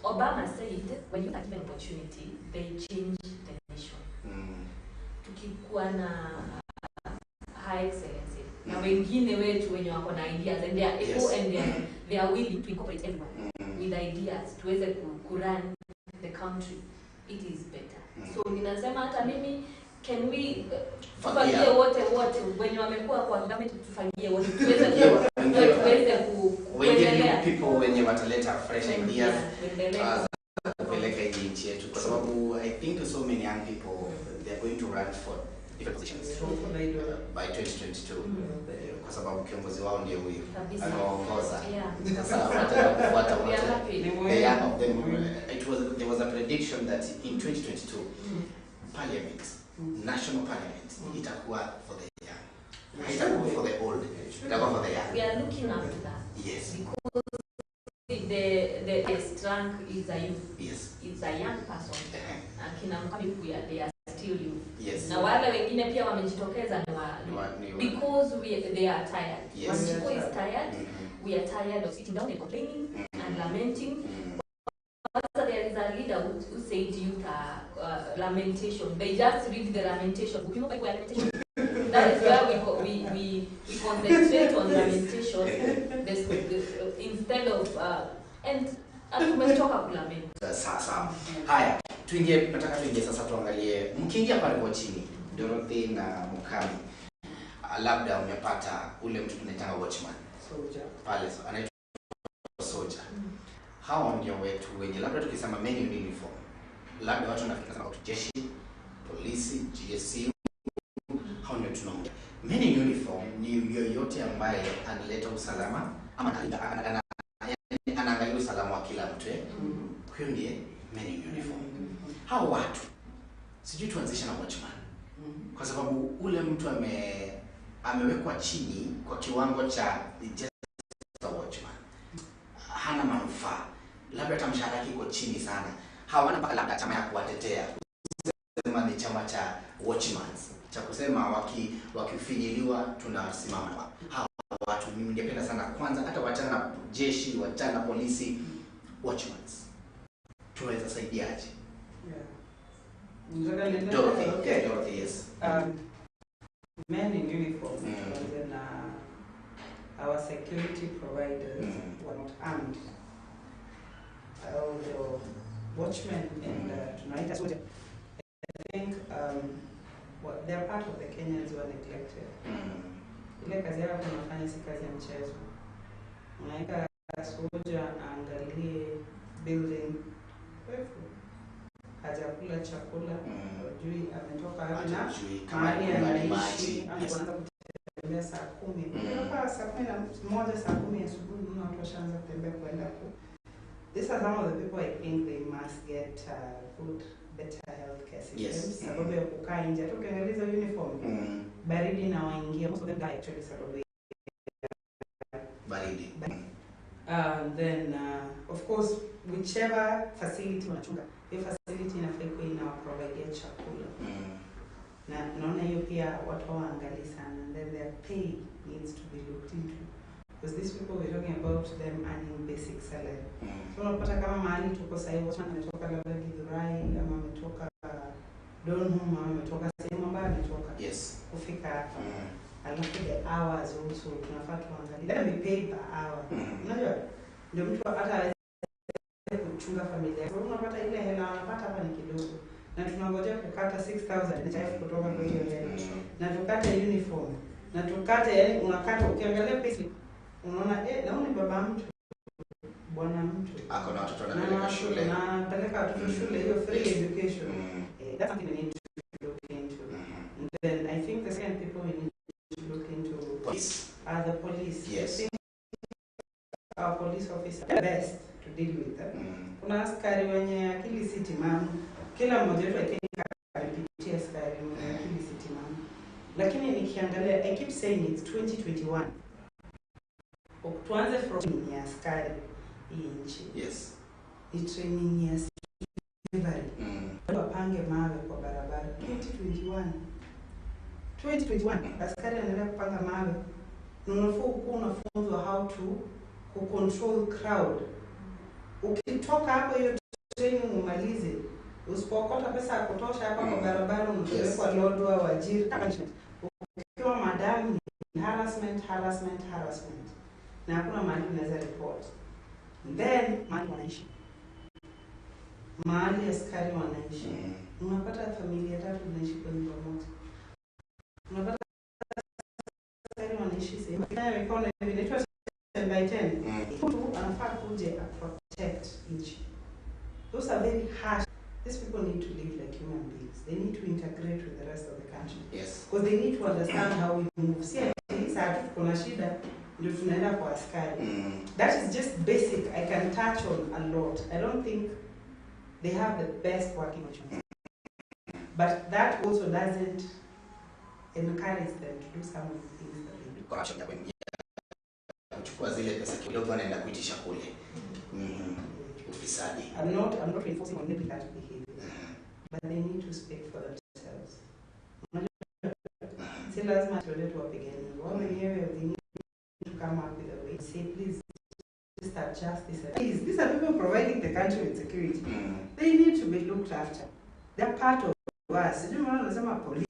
Obama said, when you are given opportunity, they change the nation. Tukikuwa na high excellency. Na wengine wetu wenye wako na ideas and they are able and they are willing to incorporate everyone with ideas tuweze kurun the country. It is better. So ninasema hata mimi can we tufagie wote wenye wamekuwa kwa government tufagie wote tuweze kuendelea people wenye wataleta fresh ideas kupeleka nchi yetu kwa sababu I think so many young people they are going to run for different positions by 2022 kwa sababu kiongozi wao ndiye huyo anaongoza sasa watafuata wote there was a prediction that in 2022 parliament national parliament itakuwa for the young itakuwa for the old itakuwa for the young. We are looking up to that. Yes, because the strength is a youth. Yes, it's a young person. Akina mkabiku they are still youth. Yes. Na wale wengine pia wamejitokeza because they are tired. Yes. When people is tired, we are tired of sitting down and complaining and lamenting. But there is a leader who said youth lamentation. They just read the lamentation. You know, like lamentation. That is where we concentrate on lamentation instead of and tumetoka kulament. Sasa haya nataka tuingie sasa tuangalie mkiingia pale kwa chini Dorothy na Mukami labda umepata ule mtu tunaitanga watchman soldier pale anaitwa soldier. Hao ndio wetu wenye labda tukisema men in uniform labda watu wanafikiri kama jeshi, polisi, GSU. Hao ndio tunaongea. Men in uniform ni yoyote ambaye analeta usalama ama anaangalia usalama wa kila mtu. Huyo ndiye men in uniform. Hao watu sijui tuanzishe na watchman. Kwa sababu ule mtu amewekwa chini kwa kiwango cha just watchman. Hana manufaa. Labda hata mshahara wake iko chini sana. Hawana mpaka labda chama ya kuwatetea. Kusema ni chama cha watchman. Cha kusema wakifinyiliwa tunasimama. Hao watu mimi ningependa sana kwanza hata wachana na jeshi, wachana na polisi, watchman. Tunaweza saidiaje? Dorothy, okay. Dorothy, yes. Men in uniform and our security providers were not armed. The watchmen and tonight soldier. I think they are part of the Kenyans who are neglected. Ile kazi yao tunafanya si kazi ya mchezo. Unaweka soldier angalie building hajakula chakula, hajui ametoka wapi na mahali anaishi, anaanza kutembea saa 10. Kutoka saa 11 saa 10 asubuhi watu washaanza kutembea kwenda ku. These are some of the people I think they must get good better healthcare systems. Sababu ya kukaa nje tu ukiangalia uniform. Baridi na waingia most of them die actually sababu baridi. Then of course whichever facility wanachunga, if facility inafaa ina provide chakula. Na naona hiyo pia pia watu waangalie sana, and then their pay needs to be looked into. Because these people we're talking about them earning basic salary. So unapata kama mahali tuko sasa hivi watu ametoka labda Githurai ama ametoka Donholm ama ametoka sehemu ambayo ametoka kufika hapa. Alafu the hours also tunafaa tuangalie. Let me pay per hour. Unajua? Ndio mtu hata kuchunga familia. So unapata ile hela anapata hapa ni kidogo. Na tunangojea kukata 6,000 NHIF kutoka kwa hiyo hela. Na tukate uniform. Na tukate yani unakata ukiangalia pesa unaona naona baba mtu bwana mtu ako na watoto wanapeleka shule na anapeleka watoto shule hiyo free education. That's something we need to look into. And then I think the second people we need to look into are the police. Yes. Our police officers are best to deal with them. Kuna askari wenye akili si timamu. Kila mmoja wetu I think alipitia askari mwenye akili si timamu. Lakini nikiangalia I keep saying it's 2021. Tuanze from ya askari hii nchi. Yes. Ni training ya slavery. Wapange mawe kwa barabara. 2021 askari anaendelea kupanga mawe. Unafunzwa how to control crowd. Ukitoka hapo hiyo training umalize, usipokota pesa ya kutosha hapa kwa barabara unapelekwa lodwa wajiri. Ukiwa madam ni harassment. Na hakuna mahali unaweza report. Then mahali wanaishi. Mahali askari wanaishi. Unapata familia tatu zinaishi kwa nyumba moja. Unapata askari wanaishi sehemu. Kaya mikono inaitwa 10 by 10. Mtu anafaa kuje protect nchi. Those are very harsh. These people need to live like human beings. They need to integrate with the rest of the country. Yes. Because they need to understand how we move. See, sasa kuna shida ndio tunaenda kwa askari. That is just basic. I can touch on a lot. I don't think they have the best working opportunities. But that also doesn't encourage them to do some of the things that they do. Corruption ya kuingia kuchukua zile pesa kidogo anaenda kuitisha kule. Ufisadi. I'm not reinforcing on maybe that behavior. But they need to speak for themselves. Si lazima tuende tuwapiganie. Wao wenyewe they need to come up with a way to say please start justice. Please, these are people providing the country with security. They need to be looked after. They're part of us. Sijui mbona unasema police.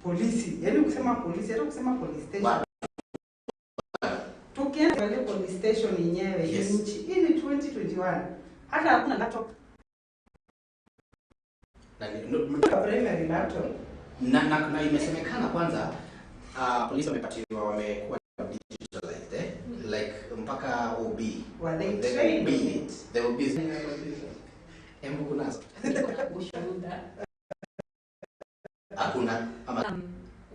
Polisi. Yaani ukisema polisi, hata ukisema police station. Tukienda kwa police station yenyewe nchi. Hii ni 2021. Hata hakuna laptop. Na primary laptop. Na imesemekana kwanza polisi wamekuwa digitalized like mpaka OB. Well, they will be embu kunazo. Ushuhuda. Hakuna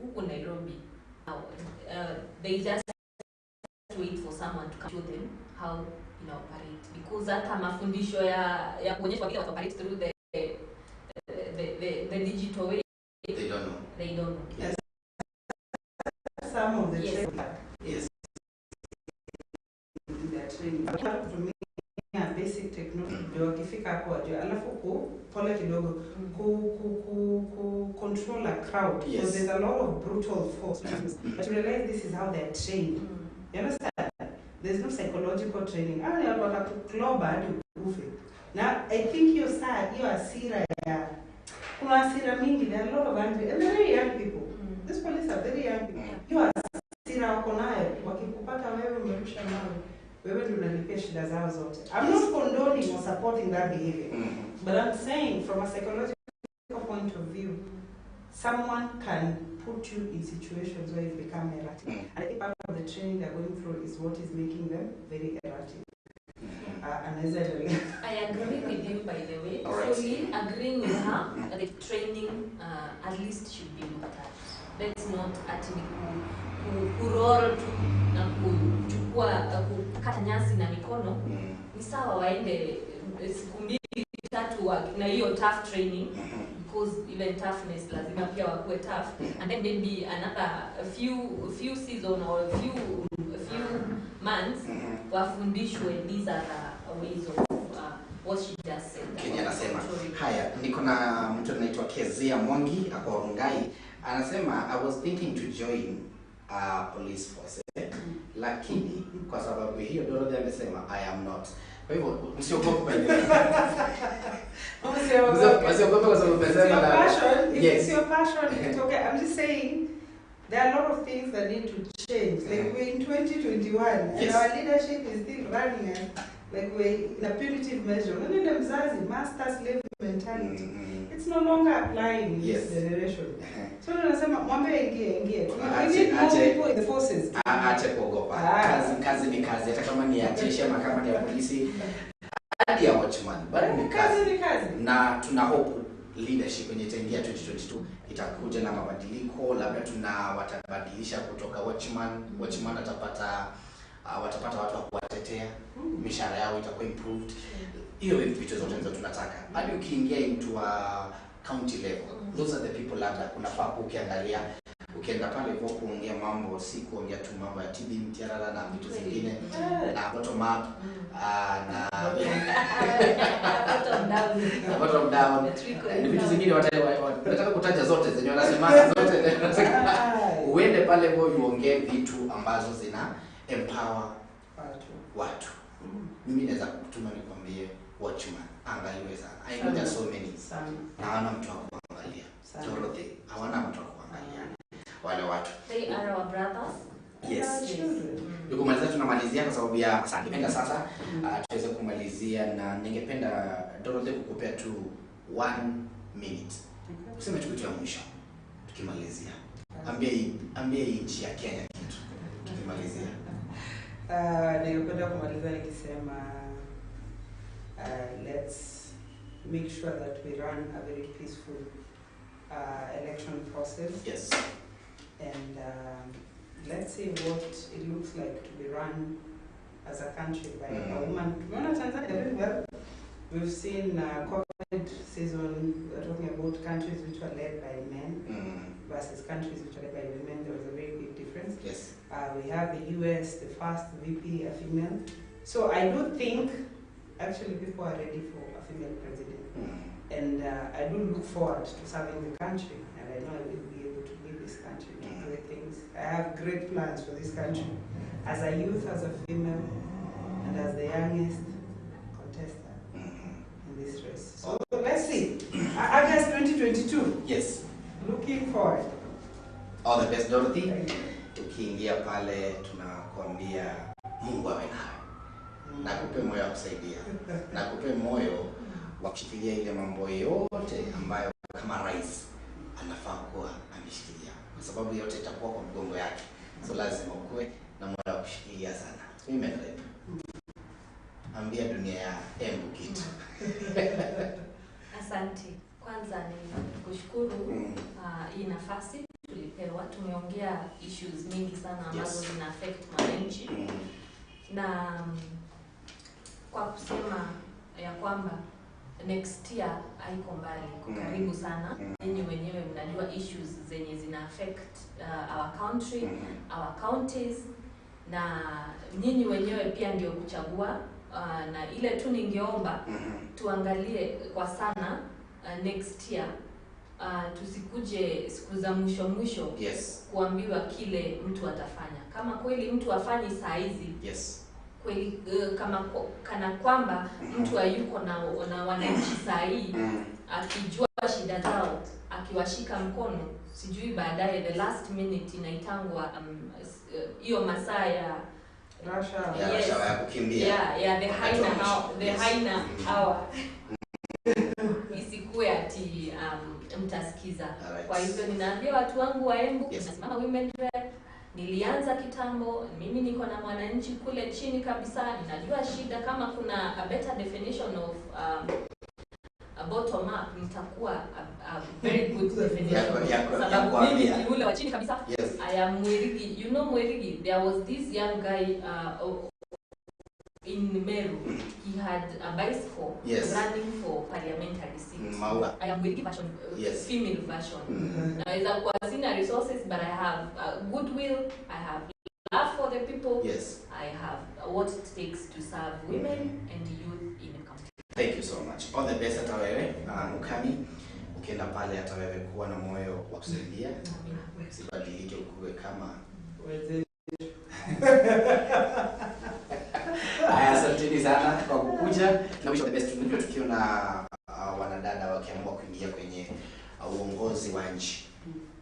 Huko Nairobi. They just wait for someone to show them how operate, because hata mafundisho ya kuonyesha vile operate through the digital way, they don't know. Yes. Some of the yes. Training. Kutumia basic technology ndio wakifika hapo wajue, alafu pole kidogo control a crowd, because there's a lot of brutal force. But you realize this is how they're trained. You understand? There's no psychological training. Ni watu watakuloba hadi ukufe. Now I think hiyo asira ya kuna asira mingi, there are a lot of angry and very young people. These police are very young people. Hiyo asira wako nayo, wakikupata wewe umerusha mawe, wewe ndio unalipia shida zao zote. I'm not condoning or supporting that behavior. But I'm saying from a psychological point of view, someone can put you in situations where you become erratic. And I think part of the training they're going through is what is making them very erratic. I agree with you, by the way. Right. Fully agreeing with her that the training at least should be looked at. Let's not actually kuroll tu na kukata nyasi na mikono. Ni sawa waende siku mbili tatu na hiyo tough training, because even toughness lazima pia wakuwe tough, and then maybe another few season or a few months wafundishwe these are the ways of what she just said. Kenya anasema haya, niko na mtu anaitwa anaitwa Kezia Mwangi ako Rongai. Anasema I was thinking to join police force. Lakini kwa sababu hiyo Dorothy amesema I am not. Kwa hivyo msiogope. Msiogope kwa sababu umesema na it's your passion. It's okay. I'm just saying there are a lot of things that need to change. Like we're in 2021 and our leadership is still running like we're in a punitive measure. When in the mzazi, master slave mentality, it's no longer applying in this generation. So tunasema mwambie ingie. We need more people in the forces. Ache kuogopa. Kazi ni kazi. Hata kama ni ya jeshi ama kama ni ya polisi, hadi ya watchman, bado ni kazi. Na tuna hope leadership kwenye itaingia 2022 itakuja na mabadiliko, labda watabadilisha kutoka watchman watapata watu wa kuwatetea, mishahara yao itakuwa improved. Hiyo vitu zote hizo tunataka. Hadi ukiingia into a county level, those are the people labda kunafaa ukiangalia, ukienda pale kwa kuongea mambo, si kuongea tu mambo ya TB, mtiarara na vitu zingine, na bottom up, na bottom down, ni vitu zingine wanataka kutaja zote zenye wanasema zote. Uende pale kwa uongee vitu ambazo zina empower watu. Mimi naweza kutuma nikwambie watchman angaliwe sana. I know there are so many. Hawana mtu wa kuangalia. Dorothy, hawana mtu wa kuangalia wale watu. They are our brothers. Yes. Tukumalizia, tunamalizia kwa sababu ya ningependa sasa tuweze kumalizia, na ningependa Dorothy kukupea tu 1 minute. Useme tu kitu ya mwisho tukimalizia. Ambie nchi ya Kenya kitu tukimalizia. Ningependa kumaliza nikisema let's make sure that we run a very peaceful election process. Yes. And let's see what it looks like to be run as a country by a woman. Tanzania very well. We've seen COVID season, we're talking about countries which were led by men versus countries which were led by women. There was a very big difference. Yes. We have the US, the first VP, a female. So I do think actually people are ready for a female president. And I do look forward to serving the country, and I know I will be able to lead this country to great things. I have great plans for this country as a youth, as a female, and as the youngest contestant in this race. So let's see. August 2022. Yes. Looking forward. All the best, Dorothy. Tukiingia pale tunakwambia Mungu awe nawe. Na kupe moyo wa kusaidia. Na kupe moyo wa kushikilia ile mambo yote ambayo kama rais anafaa kuwa ameshikilia. Kwa sababu yote itakuwa kwa mgongo yake. So lazima ukue na moyo wa kushikilia sana. Women rep. Ambia dunia ya embu kitu. Asante. Kwanza ni kushukuru hii nafasi tulipewa. Tumeongea issues mingi sana ambazo zina affect wananchi. Na kwa kusema ya kwamba next year haiko mbali, karibu sana. Nyinyi wenyewe mnajua issues zenye zina affect our country, our counties, na nyinyi wenyewe pia ndio kuchagua, na ile tu ningeomba tuangalie kwa sana next year, tusikuje siku za mwisho kuambiwa kile mtu atafanya. Kama kweli mtu afanyi saa hizi, kweli kana kwamba mtu hayuko na wananchi saa hii, akijua shida zao, akiwashika mkono, sijui baadaye the last minute inaitangwa hiyo masaa ya Russia ya kukimbia. The haina hour. Isikue ati mtasikiza. Kwa hivyo ninaambia watu wangu wa Embu, nasimama women rep. Nilianza kitambo, mimi niko na mwananchi kule chini kabisa, ninajua shida. Kama kuna a better definition of a bottom up, nitakuwa a very good definition. Sababu mimi ni yule wa chini kabisa. I am Mwirigi. You know Mwirigi, there was this young guy in Meru. He had a bicycle running for parliamentary seat. I am Mwirigi version, female version. Naweza kuwa sina resources, but I have goodwill, I have love for the people, I have what it takes to serve women and youth in the country. Thank you so much. All the best at wewe, Mukami. ukienda pale hata wewe kuwa na moyo wa kusaidia. Usibadilike ukue kama asanteni sana kwa kukuja na wish the best. Tunajua tukiona wanadada wakiamua kuingia kwenye uongozi wa nchi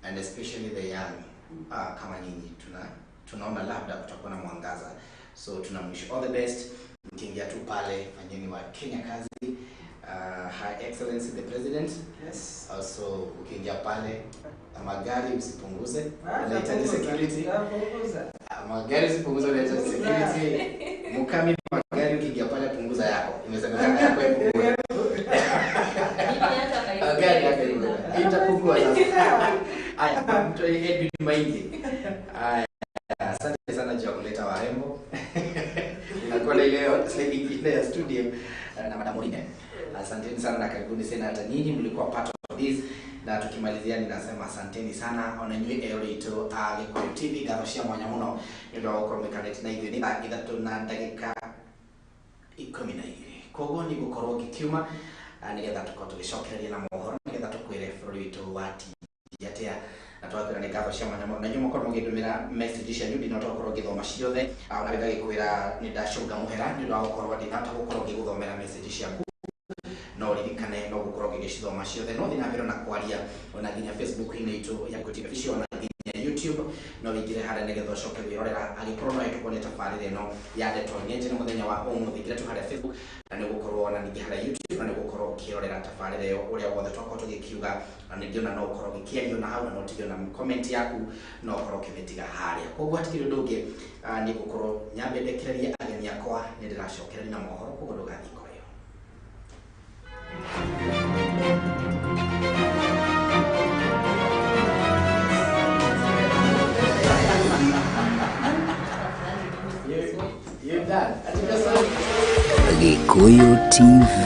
and especially the young kama nyinyi tunaona labda kutakuwa na mwangaza, so tunamwish all the best. Mkiingia tu pale fanyeni wa Kenya kazi. Her Excellency the President, yes, also ukiingia pale magari usipunguze, unahitaji security. Magari usipunguze, unahitaji security. Mukami magari ukiingia pale punguza yako, imezungumza yako ipungue. Gari yako itapungua sasa. Aya, mtu Edwin Maingi. Asante sana kwa kuleta warembo. Ninakuwa leo sliding in ya studio na Madam Morine. Asanteni sana na karibuni sana hata nyinyi mlikuwa part of this, na tukimalizia ninasema asanteni sana ona Nyejeri to Gikuyu TV garoshia mwanya muno ndio ukoromekana na hivi ni ithatu na dakika 12 kogo ni gukorwo gikiuma nigetha tukorwo tugicokereria na mohoro nigetha tukwire bũrũri witũ wa TV atia na twakwira ni garoshia mwanya muno na nyuma korwo mugithumira message cia nyundi no tokorwo githoma ciothe na ngetha gikwira ni ndacunga muhera ni ndo gukorwo ndinata gukorwo giguthomera message ciaku no ririkane no gukorwo gigicithoma ciothe no thina mbere na kwaria ona nginya Facebook itu ya Gikuyu TV ona nginya YouTube no wigire hara nigetha coke wirorera agikorwo no etukoneta tabarire no ya Ndeto Nyejere muthenya wa umuthi ngire tu hara Facebook na ni gukorwo ona ningi hara YouTube na ni gukorwo kirorera tabarire yo uria wothe twakorwo tugikiuga na ningiona no ukorwo gikiario na hau na no tigiona comment yaku no ukorwo kimetiga haria koguo atikire ndungi ni gukorwo nyambe ndekereria ageni akwa ni ndiracokereria na mohoro koguo ndugathi Gikuyu TV.